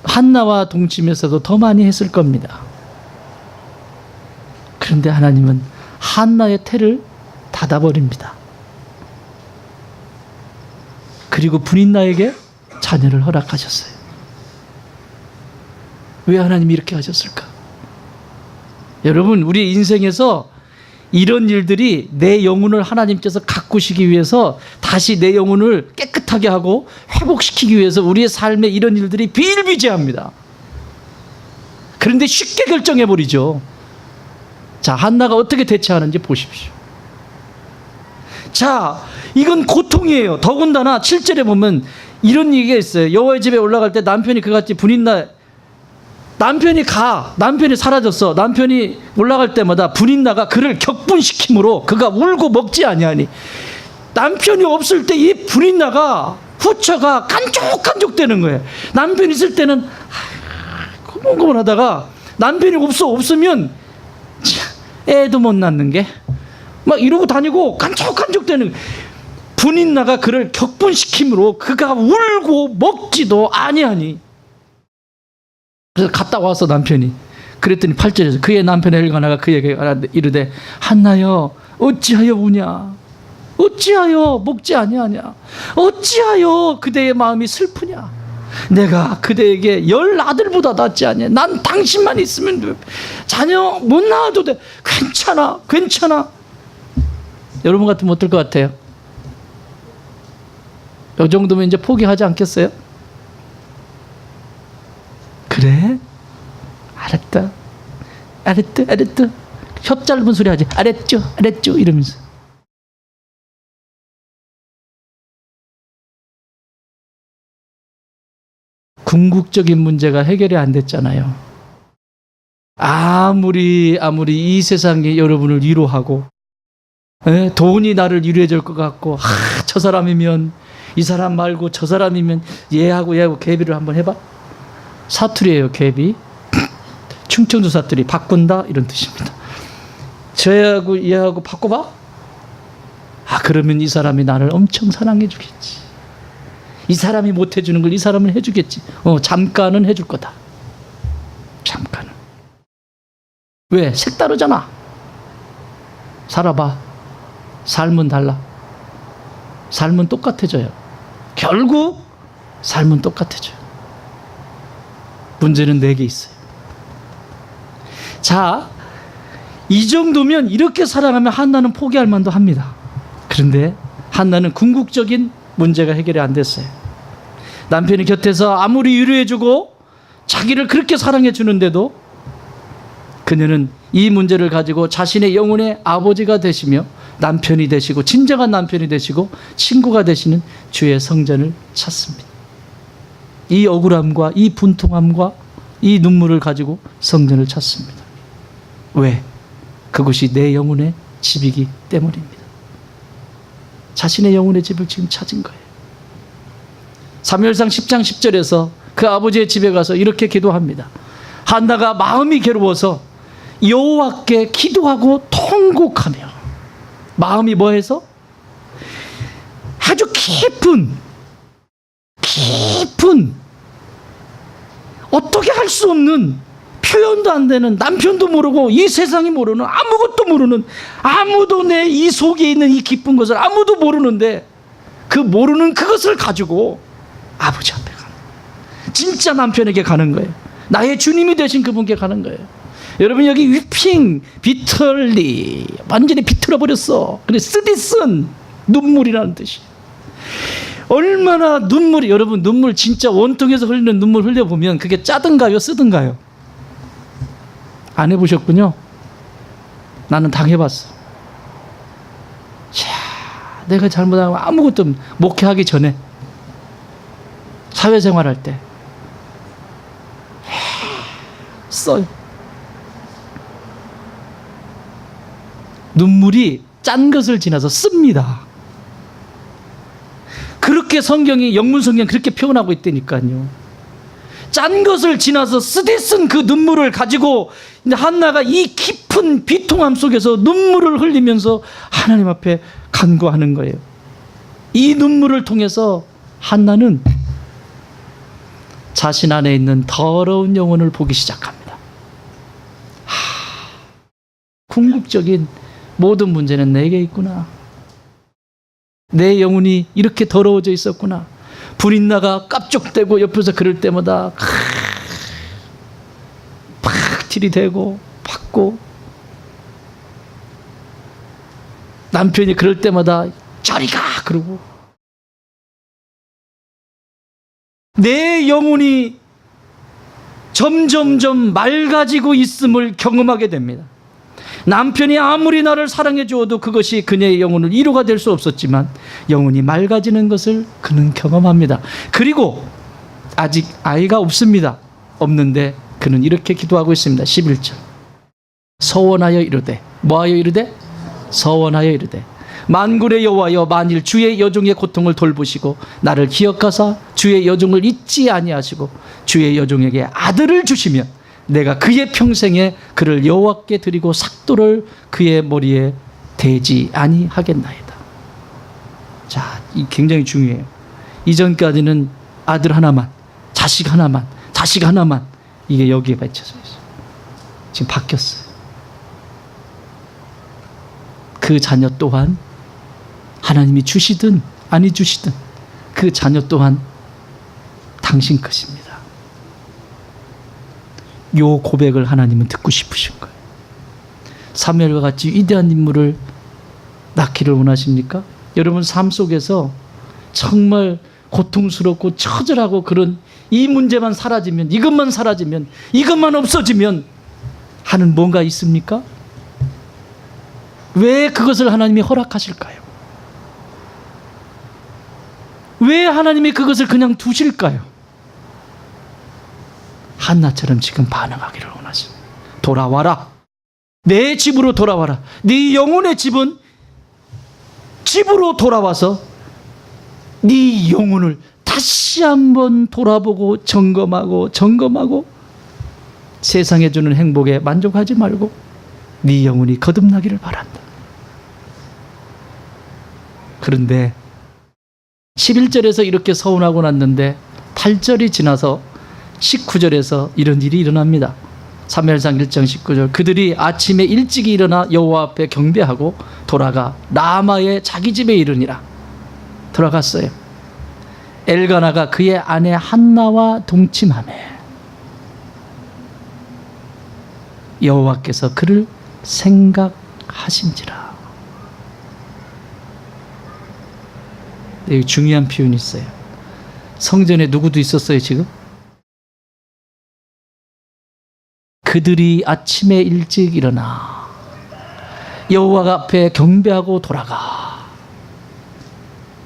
한나와 동침에서도 더 많이 했을 겁니다. 그런데 하나님은 한나의 태를 닫아버립니다. 그리고 분인나에게 자녀를 허락하셨어요. 왜 하나님이 이렇게 하셨을까? 여러분 우리 인생에서 이런 일들이 내 영혼을 하나님께서 가꾸시기 위해서 다시 내 영혼을 깨끗하게 하고 회복시키기 위해서 우리의 삶에 이런 일들이 비일비재합니다. 그런데 쉽게 결정해버리죠. 자, 한나가 어떻게 대처하는지 보십시오. 자, 이건 고통이에요. 더군다나 7절에 보면 이런 얘기가 있어요. 여호와의 집에 올라갈 때 남편이 그같이 분인나 남편이 사라졌어. 남편이 올라갈 때마다 분인나가 그를 격분시킴으로 그가 울고 먹지 아니하니. 남편이 없을 때 이 분인나가 후처가 깐족깐족되는 거예요. 남편이 있을 때는 고문고문하다가 남편이 없으면 애도 못 낳는 게 막 이러고 다니고 깐족깐족되는. 분인나가 그를 격분시킴으로 그가 울고 먹지도 아니하니. 그래서 갔다 와서 남편이 그랬더니 8절에서 그의 남편 엘가나가 그에게 이르되 한나여 어찌하여 우냐 어찌하여 먹지 아니하냐 어찌하여 그대의 마음이 슬프냐 내가 그대에게 10 아들보다 낫지 않냐 난 당신만 있으면 돼 자녀 못 낳아도 돼 괜찮아. 여러분 같으면 어떨 것 같아요? 이 정도면 이제 포기하지 않겠어요? 그래? 알았다. 혀 짧은 소리 하지. 알았죠 이러면서. 궁극적인 문제가 해결이 안 됐잖아요. 아무리 이 세상이 여러분을 위로하고 돈이 나를 위로해 줄 것 같고 저 사람이면 이 사람 말고 저 사람이면 얘하고 갭비를 한번 해봐. 사투리예요. 갭이. 충청도 사투리 바꾼다 이런 뜻입니다. 쟤하고 얘하고 바꿔봐? 아, 그러면 이 사람이 나를 엄청 사랑해 주겠지. 이 사람이 못 해주는 걸 이 사람은 해주겠지. 잠깐은 해줄 거다. 잠깐은. 왜? 색다르잖아. 살아봐. 삶은 달라. 삶은 똑같아져요. 결국 삶은 똑같아져요. 문제는 4개 있어요. 자, 이 정도면 이렇게 사랑하면 한나는 포기할 만도 합니다. 그런데 한나는 궁극적인 문제가 해결이 안 됐어요. 남편이 곁에서 아무리 위로해주고 자기를 그렇게 사랑해 주는데도 그녀는 이 문제를 가지고 자신의 영혼의 아버지가 되시며 남편이 되시고 진정한 남편이 되시고 친구가 되시는 주의 성전을 찾습니다. 이 억울함과 이 분통함과 이 눈물을 가지고 성전을 찾습니다. 왜? 그곳이 내 영혼의 집이기 때문입니다. 자신의 영혼의 집을 지금 찾은 거예요. 사무엘상 10장 10절에서 그 아버지의 집에 가서 이렇게 기도합니다. 한나가 마음이 괴로워서 여호와께 기도하고 통곡하며, 마음이 뭐해서? 아주 깊은 어떻게 할 수 없는, 표현도 안 되는, 남편도 모르고 이 세상이 모르는, 아무것도 모르는, 아무도 내 이 속에 있는 이 기쁜 것을 아무도 모르는데 그 모르는 그것을 가지고 아버지 앞에 가는 거예요. 진짜 남편에게 가는 거예요. 나의 주님이 되신 그분께 가는 거예요. 여러분, 여기 위핑, 비틀리, 완전히 비틀어 버렸어. 그래, 쓰디쓴, 눈물이라는 뜻이. 얼마나 눈물이, 여러분, 눈물 진짜 원통에서 흘리는 눈물 흘려보면 그게 짜든가요, 쓰든가요? 안 해보셨군요. 나는 당해봤어. 자, 내가 잘못하고 아무것도 목회하기 전에, 사회생활할 때 써요. 눈물이 짠 것을 지나서 씁니다. 그렇게 성경이, 영문 성경 그렇게 표현하고 있다니까요. 짠 것을 지나서 쓰디쓴 그 눈물을 가지고 한나가 이 깊은 비통함 속에서 눈물을 흘리면서 하나님 앞에 간구하는 거예요. 이 눈물을 통해서 한나는 자신 안에 있는 더러운 영혼을 보기 시작합니다. 궁극적인 모든 문제는 내게 있구나. 내 영혼이 이렇게 더러워져 있었구나. 불이 나가 깝죽대고 옆에서 그럴 때마다 팍 들이대고 받고, 남편이 그럴 때마다 저리 가 그러고, 내 영혼이 점점점 맑아지고 있음을 경험하게 됩니다. 남편이 아무리 나를 사랑해 주어도 그것이 그녀의 영혼을 위로가 될 수 없었지만 영혼이 맑아지는 것을 그는 경험합니다. 그리고 아직 아이가 없습니다. 없는데 그는 이렇게 기도하고 있습니다. 11절. 서원하여 이르되, 뭐하여 이르되? 서원하여 이르되, 만군의 여호와여, 만일 주의 여종의 고통을 돌보시고 나를 기억하사 주의 여종을 잊지 아니하시고 주의 여종에게 아들을 주시면 내가 그의 평생에 그를 여호와께 드리고 삭도를 그의 머리에 대지 아니하겠나이다. 자, 이 굉장히 중요해요. 이전까지는 아들 하나만, 자식 하나만, 자식 하나만, 이게 여기에 받쳐져 있어요. 지금 바뀌었어요. 그 자녀 또한 하나님이 주시든 아니 주시든 그 자녀 또한 당신 것입니다. 요 고백을 하나님은 듣고 싶으신 거예요. 사무엘과 같이 위대한 인물을 낳기를 원하십니까? 여러분, 삶 속에서 정말 고통스럽고 처절하고 그런 이 문제만 사라지면, 이것만 사라지면, 이것만 없어지면 하는 뭔가 있습니까? 왜 그것을 하나님이 허락하실까요? 왜 하나님이 그것을 그냥 두실까요? 한나처럼 지금 반응하기를 원하십니다. 돌아와라. 내 집으로 돌아와라. 네 영혼의 집은 집으로 돌아와서 네 영혼을 다시 한번 돌아보고 점검하고 세상에 주는 행복에 만족하지 말고 네 영혼이 거듭나기를 바란다. 그런데 11절에서 이렇게 서운하고 났는데 8절이 지나서 19절에서 이런 일이 일어납니다. 사무엘상 1장 19절, 그들이 아침에 일찍이 일어나 여호와 앞에 경배하고 돌아가 라마의 자기 집에 이르니라. 돌아갔어요. 엘가나가 그의 아내 한나와 동침하매 여호와께서 그를 생각하신지라. 여기 중요한 표현이 있어요. 성전에 누구도 있었어요 지금? 그들이 아침에 일찍 일어나 여호와 앞에 경배하고 돌아가.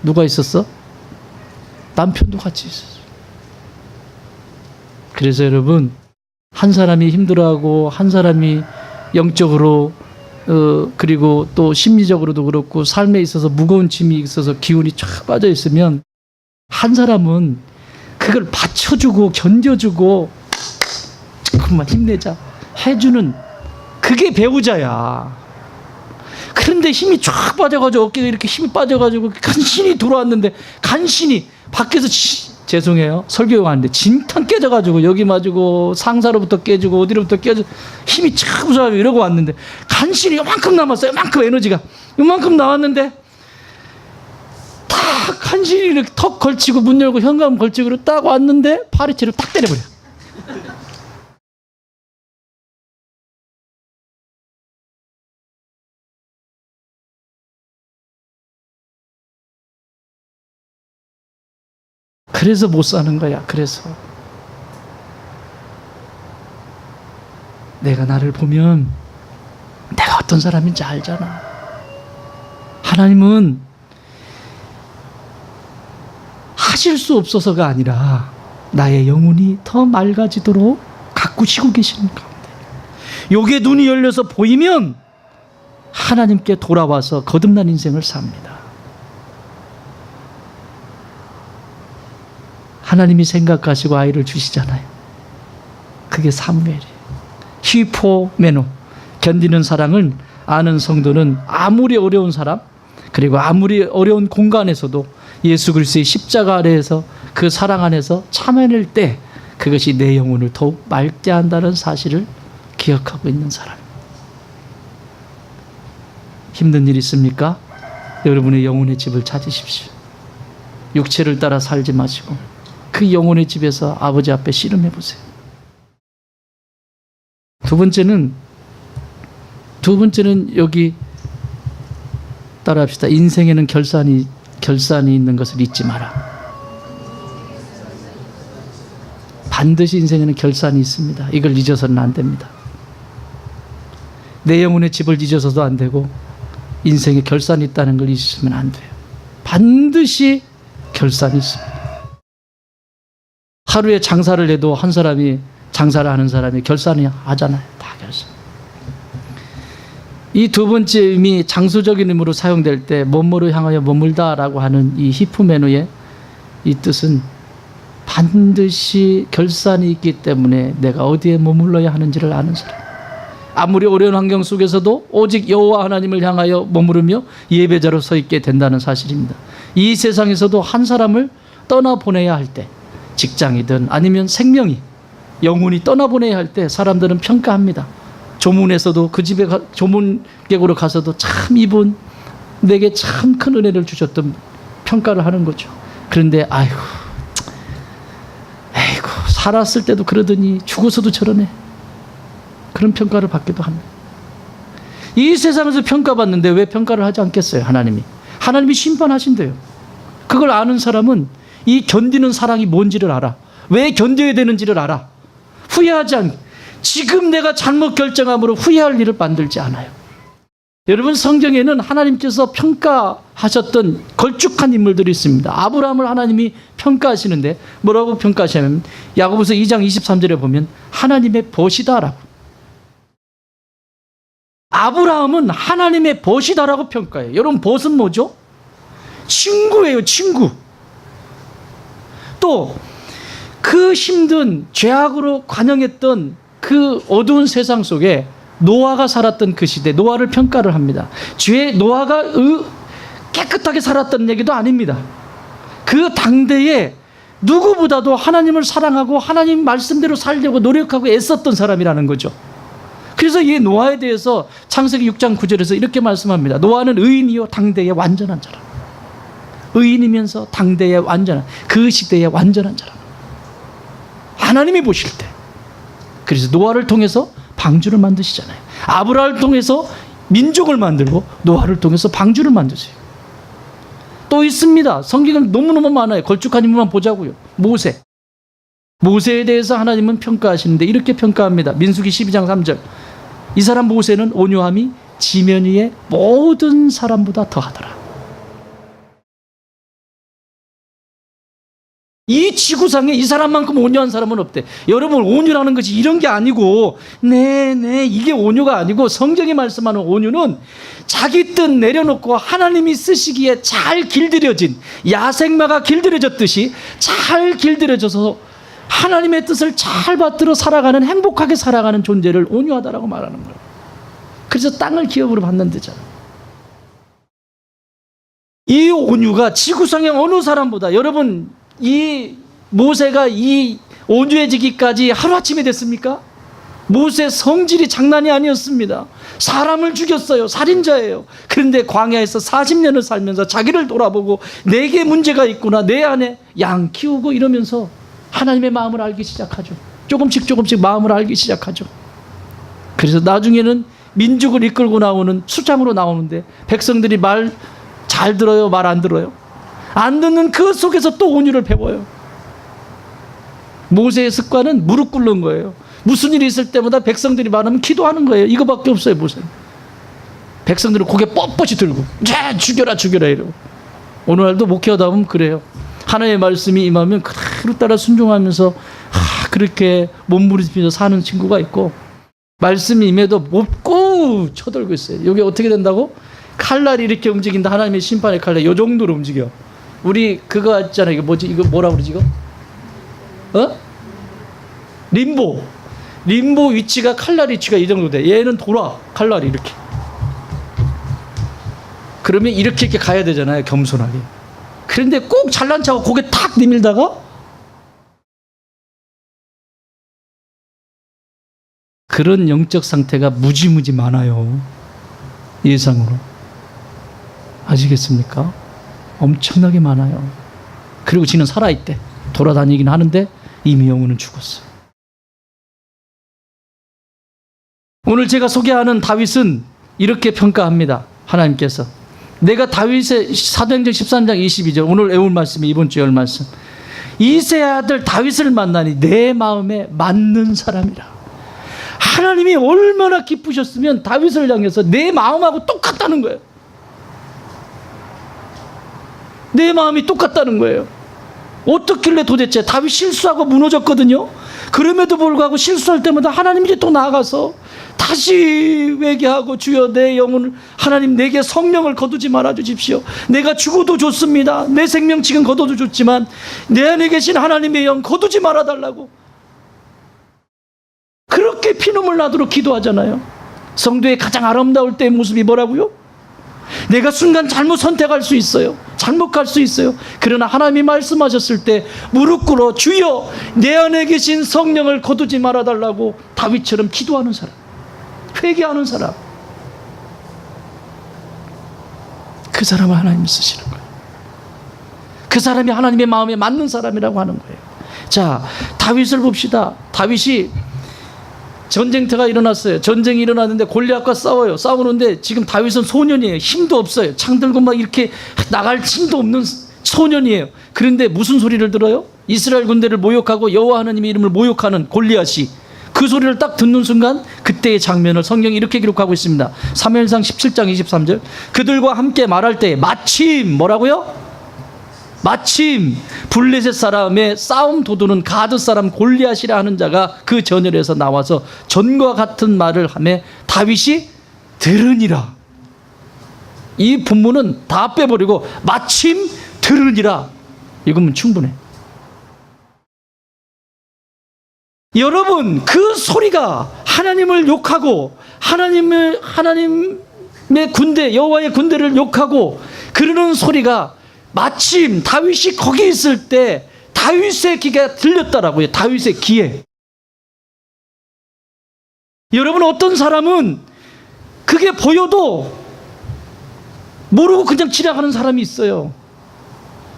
누가 있었어? 남편도 같이 있었어. 그래서 여러분, 한 사람이 힘들어하고 한 사람이 영적으로 그리고 또 심리적으로도 그렇고 삶에 있어서 무거운 짐이 있어서 기운이 쫙 빠져 있으면 한 사람은 그걸 받쳐주고 견뎌주고 조금만 힘내자 해주는 그게 배우자야. 그런데 힘이 쫙 빠져가지고 어깨가 이렇게 힘이 빠져가지고 간신히 들어왔는데 간신히 밖에서 죄송해요 설교용 하는데 진탕 깨져가지고 여기 맞고 상사로부터 깨지고 어디로부터 깨지고 힘이 쫙 부서가지고 이러고 왔는데 간신히 요만큼 남았어요. 요만큼 에너지가 요만큼 나왔는데 딱 간신히 이렇게 턱 걸치고 문 열고 현관 걸치고 딱 왔는데 파리채로 딱 때려버려. 그래서 못 사는 거야. 그래서 내가 나를 보면 내가 어떤 사람인지 알잖아. 하나님은 하실 수 없어서가 아니라 나의 영혼이 더 맑아지도록 가꾸시고 계시는 가운데 요게 눈이 열려서 보이면 하나님께 돌아와서 거듭난 인생을 삽니다. 하나님이 생각하시고 아이를 주시잖아요. 그게 사무엘이에요. 히포메노, 견디는 사랑을 아는 성도는 아무리 어려운 사람 그리고 아무리 어려운 공간에서도 예수 그리스도의 십자가 아래에서 그 사랑 안에서 참아낼 때 그것이 내 영혼을 더욱 맑게 한다는 사실을 기억하고 있는 사람. 힘든 일 있습니까? 여러분의 영혼의 집을 찾으십시오. 육체를 따라 살지 마시고 그 영혼의 집에서 아버지 앞에 씨름해 보세요. 두 번째는 여기 따라합시다. 인생에는 결산이 있는 것을 잊지 마라. 반드시 인생에는 결산이 있습니다. 이걸 잊어서는 안 됩니다. 내 영혼의 집을 잊어서도 안 되고 인생에 결산이 있다는 걸 잊으시면 안 돼요. 반드시 결산이 있습니다. 하루에 장사를 해도 한 사람이 장사를 하는 사람이 결산이 하잖아요. 다 결산. 이 두 번째 의미 장소적인 의미로 사용될 때 뭐뭐로 향하여 머물다라고 하는 이 히프메노의 이 뜻은 반드시 결산이 있기 때문에 내가 어디에 머물러야 하는지를 아는 사람. 아무리 어려운 환경 속에서도 오직 여호와 하나님을 향하여 머무르며 예배자로 서 있게 된다는 사실입니다. 이 세상에서도 한 사람을 떠나보내야 할 때 직장이든 아니면 생명이 영혼이 떠나보내야 할 때 사람들은 평가합니다. 조문에서도 그 집에 조문객으로 가서도 참 이분 내게 참 큰 은혜를 주셨던 평가를 하는 거죠. 그런데 아이고 살았을 때도 그러더니 죽어서도 저러네. 그런 평가를 받기도 합니다. 이 세상에서 평가받는데 왜 평가를 하지 않겠어요? 하나님이 심판하신대요. 그걸 아는 사람은 이 견디는 사랑이 뭔지를 알아. 왜 견뎌야 되는지를 알아. 후회하지 않고 지금 내가 잘못 결정함으로 후회할 일을 만들지 않아요. 여러분, 성경에는 하나님께서 평가하셨던 걸쭉한 인물들이 있습니다. 아브라함을 하나님이 평가하시는데 뭐라고 평가하시냐면 야고보서 2장 23절에 보면 하나님의 벗이다라고. 아브라함은 하나님의 벗이다라고 평가해요. 여러분, 벗은 뭐죠? 친구예요, 친구. 또 그 힘든 죄악으로 관영했던 그 어두운 세상 속에 노아가 살았던 그 시대, 노아를 평가를 합니다. 노아가 깨끗하게 살았던 얘기도 아닙니다. 그 당대에 누구보다도 하나님을 사랑하고 하나님 말씀대로 살려고 노력하고 애썼던 사람이라는 거죠. 그래서 이 노아에 대해서 창세기 6장 9절에서 이렇게 말씀합니다. 노아는 의인이요 당대의 완전한 자라. 의인이면서 당대의 완전한, 그 시대의 완전한 자라. 하나님이 보실 때. 그래서 노아를 통해서 방주를 만드시잖아요. 아브라함을 통해서 민족을 만들고 노아를 통해서 방주를 만드세요. 또 있습니다. 성경은 너무너무 많아요. 걸쭉한 인물만 보자고요. 모세에 대해서 하나님은 평가하시는데 이렇게 평가합니다. 민수기 12장 3절. 이 사람 모세는 온유함이 지면 위의 모든 사람보다 더하더라. 이 지구상에 이 사람만큼 온유한 사람은 없대. 여러분, 온유라는 것이 이런 게 아니고, 이게 온유가 아니고, 성경이 말씀하는 온유는 자기 뜻 내려놓고 하나님이 쓰시기에 잘 길들여진, 야생마가 길들여졌듯이 잘 길들여져서 하나님의 뜻을 잘 받들어 살아가는, 행복하게 살아가는 존재를 온유하다라고 말하는 거예요. 그래서 땅을 기업으로 받는 데잖아. 이 온유가 지구상의 어느 사람보다, 여러분, 이 모세가 이 온유해지기까지 하루아침에 됐습니까? 모세 성질이 장난이 아니었습니다. 사람을 죽였어요. 살인자예요. 그런데 광야에서 40년을 살면서 자기를 돌아보고 내게 문제가 있구나, 내 안에 양 키우고 이러면서 하나님의 마음을 알기 시작하죠. 조금씩 마음을 알기 시작하죠. 그래서 나중에는 민족을 이끌고 나오는 수장으로 나오는데 백성들이 말 잘 들어요, 말 안 들어요? 안 듣는 그 속에서 또 온유를 배워요. 모세의 습관은 무릎 꿇는 거예요. 무슨 일이 있을 때마다 백성들이 말하면 기도하는 거예요. 이거밖에 없어요, 모세는. 백성들을 고개 뻣뻣이 들고 죽여라 이러고. 오늘날도 목회하다 보면 그래요. 하나님의 말씀이 임하면 그대로 따라 순종하면서 그렇게 몸부림치면서 사는 친구가 있고, 말씀이 임해도 못 쳐들고 있어요. 이게 어떻게 된다고? 칼날이 이렇게 움직인다. 하나님의 심판의 칼날 이 정도로 움직여. 우리 그거 있잖아. 이거 뭐지? 이거 뭐라 그러지 이거? 림보 위치가, 칼날 위치가 이 정도 돼. 얘는 돌아. 칼날이 이렇게. 그러면 이렇게 가야 되잖아요. 겸손하게. 그런데 꼭 잘난 척하고 고개 탁 내밀다가 그런 영적 상태가 무지무지 많아요. 예상으로. 아시겠습니까? 엄청나게 많아요. 그리고 지는 살아있대. 돌아다니긴 하는데 이미 영혼은 죽었어. 오늘 제가 소개하는 다윗은 이렇게 평가합니다. 하나님께서. 내가 다윗의 사도행전 13장 22절, 오늘 외울 말씀이 이번 주에 올 말씀. 이새의 아들 다윗을 만나니 내 마음에 맞는 사람이라. 하나님이 얼마나 기쁘셨으면 다윗을 향해서 내 마음하고 똑같다는 거예요. 내 마음이 똑같다는 거예요. 어떻길래 도대체? 다윗 실수하고 무너졌거든요. 그럼에도 불구하고 실수할 때마다 하나님이 또 나아가서 다시 회개하고, 주여 내 영혼을, 하나님 내게 성령을 거두지 말아 주십시오. 내가 죽어도 좋습니다. 내 생명 지금 거둬도 좋지만 내 안에 계신 하나님의 영 거두지 말아 달라고. 그렇게 피눈물 나도록 기도하잖아요. 성도의 가장 아름다울 때의 모습이 뭐라고요? 내가 순간 잘못 선택할 수 있어요. 잘못 갈 수 있어요. 그러나 하나님이 말씀하셨을 때 무릎 꿇어 주여 내 안에 계신 성령을 거두지 말아달라고 다윗처럼 기도하는 사람, 회개하는 사람, 그 사람을 하나님이 쓰시는 거예요. 그 사람이 하나님의 마음에 맞는 사람이라고 하는 거예요. 자, 다윗을 봅시다. 다윗이 전쟁터가 일어났어요. 전쟁이 일어났는데 골리앗과 싸워요. 싸우는데 지금 다윗은 소년이에요. 힘도 없어요. 창 들고 막 이렇게 나갈 힘도 없는 소년이에요. 그런데 무슨 소리를 들어요? 이스라엘 군대를 모욕하고 여호와 하나님의 이름을 모욕하는 골리앗이, 그 소리를 딱 듣는 순간 그때의 장면을 성경이 이렇게 기록하고 있습니다. 사무엘상 17장 23절. 그들과 함께 말할 때 마침 뭐라고요? 마침 블레셋 사람의 싸움 도두는 가드 사람 골리앗이라 하는 자가 그 전열에서 나와서 전과 같은 말을 하며 다윗이 들으니라. 이 본문은 다 빼버리고 마침 들으니라. 이거면 충분해. 여러분, 그 소리가 하나님을 욕하고 하나님의 군대, 여호와의 군대를 욕하고 그러는 소리가 마침 다윗이 거기 있을 때 다윗의 귀가 들렸더라고요. 다윗의 귀에. 여러분, 어떤 사람은 그게 보여도 모르고 그냥 지나가는 사람이 있어요.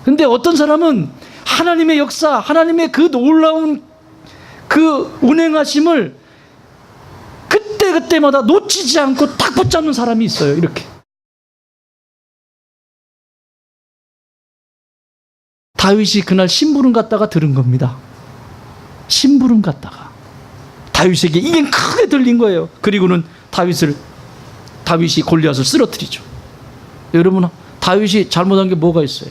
근데 어떤 사람은 하나님의 역사, 하나님의 그 놀라운 그 운행하심을 그때마다 놓치지 않고 딱 붙잡는 사람이 있어요. 이렇게. 다윗이 그날 심부름 갔다가 들은 겁니다. 심부름 갔다가 다윗에게 이게 크게 들린 거예요. 그리고는 다윗이 골리앗을 쓰러뜨리죠. 여러분, 다윗이 잘못한 게 뭐가 있어요?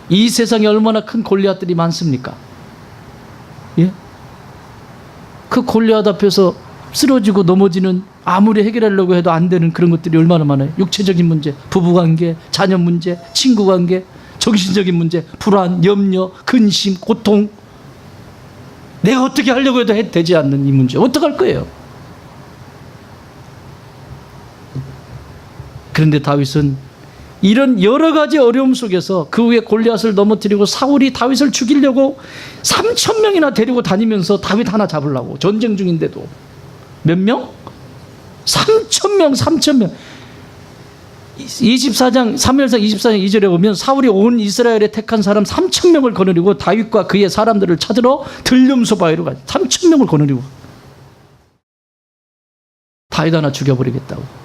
이 세상에 얼마나 큰 골리앗들이 많습니까? 예? 그 골리앗 앞에서 쓰러지고 넘어지는, 아무리 해결하려고 해도 안 되는 그런 것들이 얼마나 많아요. 육체적인 문제, 부부관계, 자녀 문제, 친구관계, 정신적인 문제, 불안, 염려, 근심, 고통. 내가 어떻게 하려고 해도 되지 않는 이 문제 어떡할 거예요? 그런데 다윗은 이런 여러 가지 어려움 속에서 그 후에 골리앗을 넘어뜨리고 사울이 다윗을 죽이려고 3,000명이나 데리고 다니면서 다윗 하나 잡으려고 전쟁 중인데도 몇 명? 3,000명. 24장, 사무엘상 24장 2절에 보면 사울이 온 이스라엘에 택한 사람 3,000명을 거느리고 다윗과 그의 사람들을 찾으러 들림소 바위로 가요. 3,000명을 거느리고 다윗 하나 죽여버리겠다고.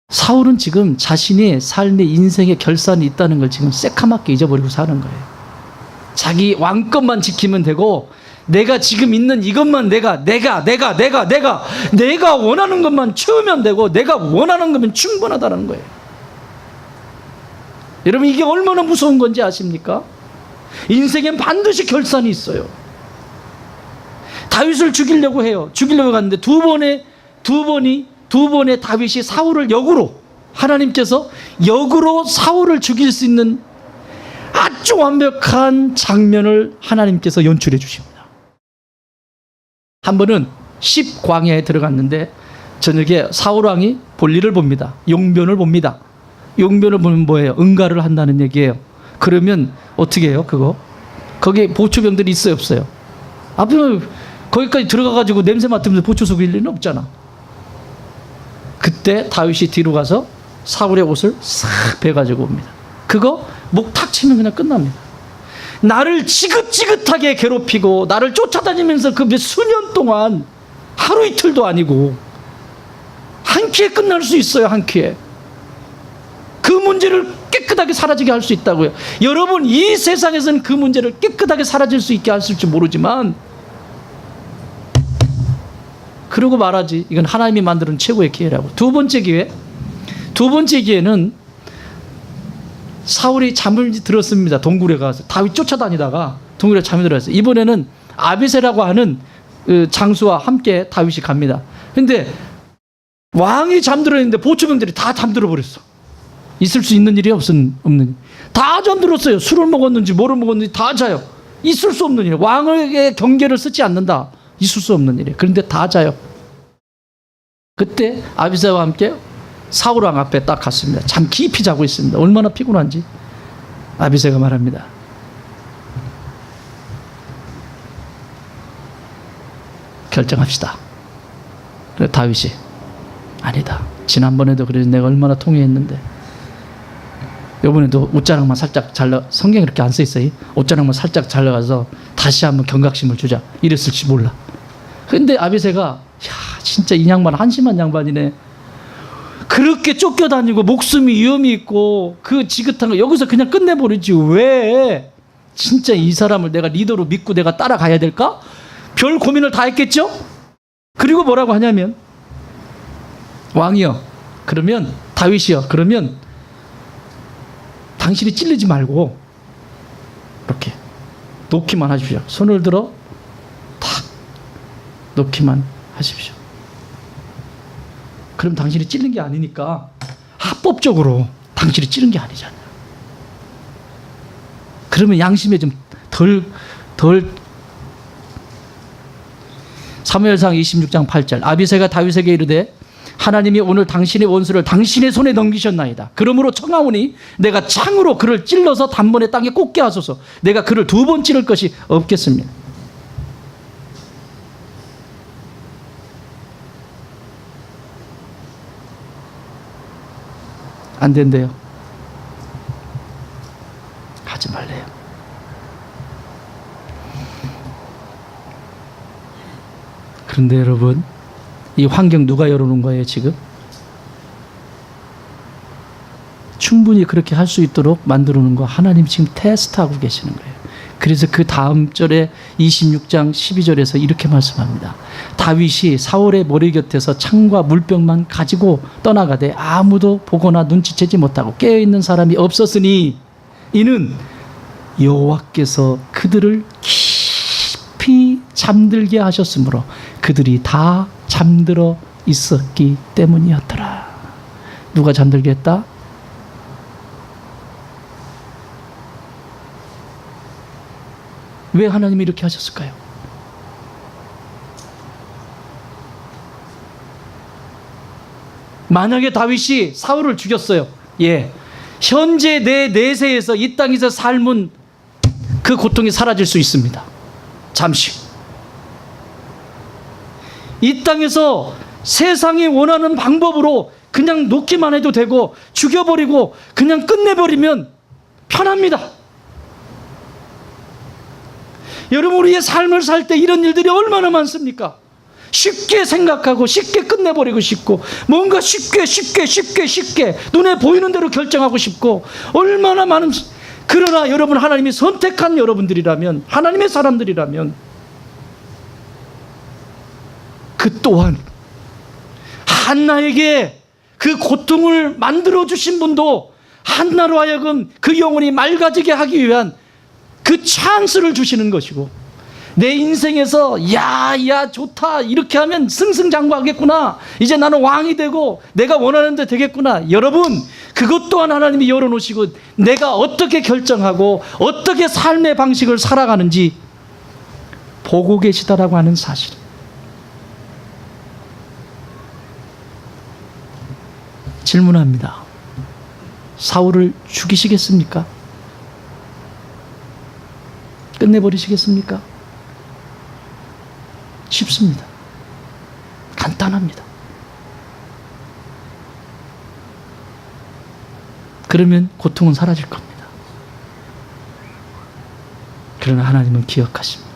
사울은 지금 자신이 삶의 인생의 결산이 있다는 걸 지금 새카맣게 잊어버리고 사는 거예요. 자기 왕권만 지키면 되고, 내가 지금 있는 이것만 내가 원하는 것만 채우면 되고, 내가 원하는 거면 충분하다는 거예요. 여러분, 이게 얼마나 무서운 건지 아십니까? 인생엔 반드시 결산이 있어요. 다윗을 죽이려고 해요. 죽이려고 갔는데 두 번의 다윗이 사울을 역으로, 하나님께서 역으로 사울을 죽일 수 있는 아주 완벽한 장면을 하나님께서 연출해 주십니다. 한 번은 10광야에 들어갔는데 저녁에 사울왕이 볼일을 봅니다. 용변을 봅니다. 용변을 보면 뭐예요? 응가를 한다는 얘기예요. 그러면 어떻게 해요? 거기 보초병들이 있어요, 없어요? 앞에 거기까지 들어가가지고 냄새 맡으면서 보초 속일 일은 없잖아. 그때 다윗이 뒤로 가서 사울의 옷을 싹 베가지고 옵니다. 그거 목 탁 치면 그냥 끝납니다. 나를 지긋지긋하게 괴롭히고 나를 쫓아다니면서 그 몇 수년 동안, 하루 이틀도 아니고 한 끼에 끝날 수 있어요. 한 끼에. 그 문제를 깨끗하게 사라지게 할 수 있다고요. 여러분, 이 세상에서는 그 문제를 깨끗하게 사라질 수 있게 했을지 모르지만, 그러고 말하지. 이건 하나님이 만드는 최고의 기회라고. 두 번째 기회는 사울이 잠을 들었습니다. 동굴에 가서 다윗 쫓아다니다가 동굴에 잠이 들었어요. 이번에는 아비새라고 하는 장수와 함께 다윗이 갑니다. 근데 왕이 잠들어 있는데 보초병들이 다 잠들어 버렸어. 있을 수 있는 일이 없는. 다 잠들었어요. 술을 먹었는지 뭐를 먹었는지 다 자요. 있을 수 없는 일. 왕에게 경계를 쓰지 않는다. 있을 수 없는 일이에요. 그런데 다 자요. 그때 아비새와 함께 사울왕 앞에 딱 갔습니다. 잠 깊이 자고 있습니다. 얼마나 피곤한지. 아비새가 말합니다. 결정합시다. 그래, 다윗이 아니다. 지난번에도 그래서 내가 얼마나 통회했는데 이번에도 옷자락만 살짝 성경에 이렇게 안 써 있어요. 옷자락만 살짝 잘라가서 다시 한번 경각심을 주자. 이랬을지 몰라. 근데 아비새가 진짜 이 양반 한심한 양반이네. 그렇게 쫓겨다니고 목숨이 위험이 있고 그 지긋한 거 여기서 그냥 끝내버리지 왜 진짜 이 사람을 내가 리더로 믿고 내가 따라가야 될까? 별 고민을 다 했겠죠? 그리고 뭐라고 하냐면, 왕이여, 그러면 다윗이여, 그러면 당신이 찔리지 말고 이렇게 놓기만 하십시오. 손을 들어 탁 놓기만 하십시오. 그럼 당신이 찔린 게 아니니까 합법적으로 당신이 찌른 게 아니잖아요. 그러면 양심에 좀 덜 사무엘상 26장 8절 아비새가 다윗에게 이르되 하나님이 오늘 당신의 원수를 당신의 손에 넘기셨나이다. 그러므로 청하오니 내가 창으로 그를 찔러서 단번에 땅에 꽂게 하소서. 내가 그를 2번 찌를 것이 없겠습니다. 안 된대요. 하지 말래요. 그런데 여러분, 이 환경 누가 열어놓은 거예요 지금? 충분히 그렇게 할 수 있도록 만들어 놓은 거 하나님 지금 테스트하고 계시는 거예요. 그래서 그 다음 절에 26장 12절에서 이렇게 말씀합니다. 다윗이 사울의 머리 곁에서 창과 물병만 가지고 떠나가되 아무도 보거나 눈치채지 못하고 깨어있는 사람이 없었으니 이는 여호와께서 그들을 깊이 잠들게 하셨으므로 그들이 다 잠들어 있었기 때문이었더라. 누가 잠들게 했다? 왜 하나님이 이렇게 하셨을까요? 만약에 다윗이 사울을 죽였어요. 예. 현재 내 내세에서 이 땅에서 삶은 그 고통이 사라질 수 있습니다. 잠시. 이 땅에서 세상이 원하는 방법으로 그냥 놓기만 해도 되고 죽여버리고 그냥 끝내버리면 편합니다. 여러분, 우리의 삶을 살 때 이런 일들이 얼마나 많습니까? 쉽게 생각하고 쉽게 끝내버리고 싶고 뭔가 쉽게 눈에 보이는 대로 결정하고 싶고 얼마나 많은. 그러나 여러분, 하나님이 선택한 여러분들이라면, 하나님의 사람들이라면 그 또한 한나에게 그 고통을 만들어주신 분도 한나로 하여금 그 영혼이 맑아지게 하기 위한 그 찬스를 주시는 것이고, 내 인생에서 야 좋다 이렇게 하면 승승장구하겠구나, 이제 나는 왕이 되고 내가 원하는 데 되겠구나. 여러분, 그것 또한 하나님이 열어놓으시고 내가 어떻게 결정하고 어떻게 삶의 방식을 살아가는지 보고 계시다라고 하는 사실. 질문합니다. 사울을 죽이시겠습니까? 끝내버리시겠습니까? 쉽습니다. 간단합니다. 그러면 고통은 사라질 겁니다. 그러나 하나님은 기억하십니다.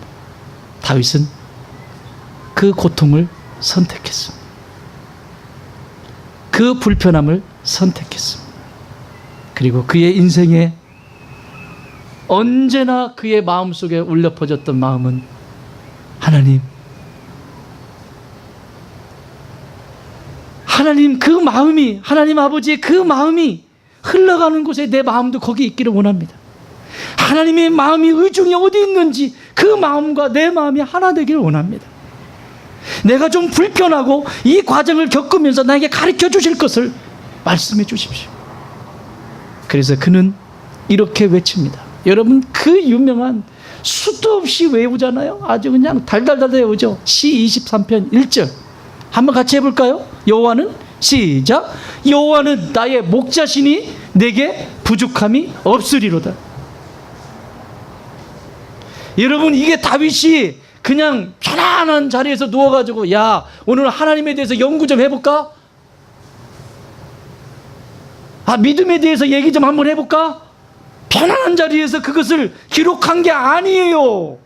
다윗은 그 고통을 선택했습니다. 그 불편함을 선택했습니다. 그리고 그의 인생에 언제나 그의 마음속에 울려 퍼졌던 마음은 하나님 그 마음이, 하나님 아버지의 그 마음이 흘러가는 곳에 내 마음도 거기 있기를 원합니다. 하나님의 마음이 의중이 어디 있는지 그 마음과 내 마음이 하나 되기를 원합니다. 내가 좀 불편하고 이 과정을 겪으면서 나에게 가르쳐 주실 것을 말씀해 주십시오. 그래서 그는 이렇게 외칩니다. 여러분, 그 유명한 수도 없이 외우잖아요. 아주 그냥 달달달 외우죠. 시 23편 1절 한번 같이 해볼까요? 여호와는, 시작, 여호와는 나의 목자시니 내게 부족함이 없으리로다. 여러분, 이게 다윗이 그냥 편안한 자리에서 누워가지고 야 오늘 하나님에 대해서 연구 좀 해볼까? 믿음에 대해서 얘기 좀 한번 해볼까? 편안한 자리에서 그것을 기록한 게 아니에요.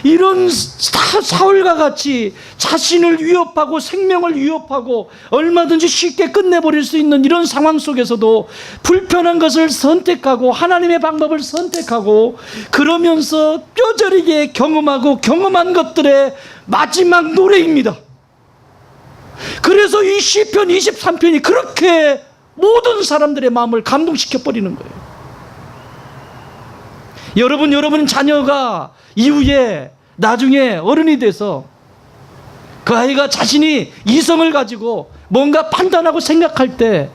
이런 사울과 같이 자신을 위협하고 생명을 위협하고 얼마든지 쉽게 끝내버릴 수 있는 이런 상황 속에서도 불편한 것을 선택하고 하나님의 방법을 선택하고 그러면서 뼈저리게 경험하고 경험한 것들의 마지막 노래입니다. 그래서 이 시편 23편이 그렇게 모든 사람들의 마음을 감동시켜 버리는 거예요. 여러분 자녀가 이후에 나중에 어른이 돼서 그 아이가 자신이 이성을 가지고 뭔가 판단하고 생각할 때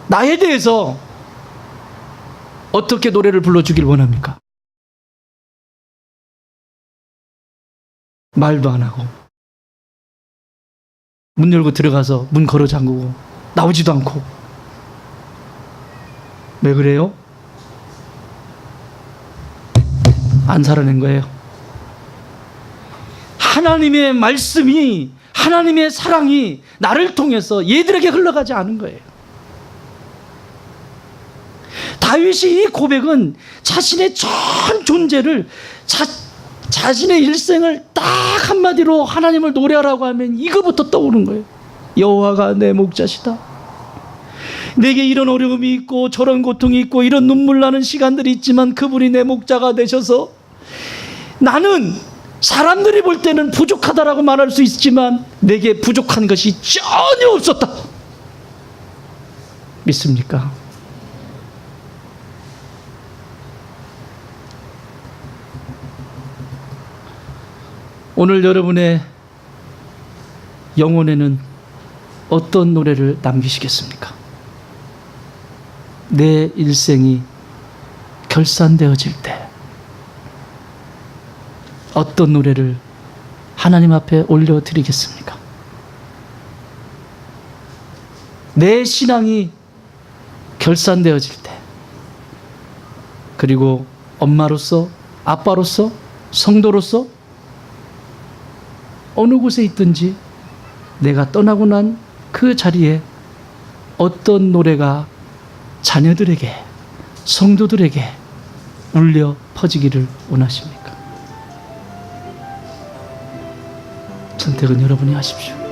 나에 대해서 어떻게 노래를 불러주길 원합니까? 말도 안 하고 문 열고 들어가서 문 걸어 잠그고 나오지도 않고. 왜 그래요? 안 살아낸 거예요. 하나님의 말씀이, 하나님의 사랑이 나를 통해서 얘들에게 흘러가지 않은 거예요. 다윗이 이 고백은 자신의 전 존재를, 자신의 일생을 딱 한마디로 하나님을 노래하라고 하면 이거부터 떠오르는 거예요. 여호와가 내 목자시다. 내게 이런 어려움이 있고 저런 고통이 있고 이런 눈물 나는 시간들이 있지만 그분이 내 목자가 되셔서 나는 사람들이 볼 때는 부족하다라고 말할 수 있지만 내게 부족한 것이 전혀 없었다. 믿습니까? 오늘 여러분의 영혼에는 어떤 노래를 남기시겠습니까? 내 일생이 결산되어질 때 어떤 노래를 하나님 앞에 올려드리겠습니까? 내 신앙이 결산되어질 때, 그리고 엄마로서, 아빠로서, 성도로서 어느 곳에 있든지 내가 떠나고 난 그 자리에 어떤 노래가 자녀들에게, 성도들에게 울려 퍼지기를 원하십니까? 선택은 여러분이 하십시오.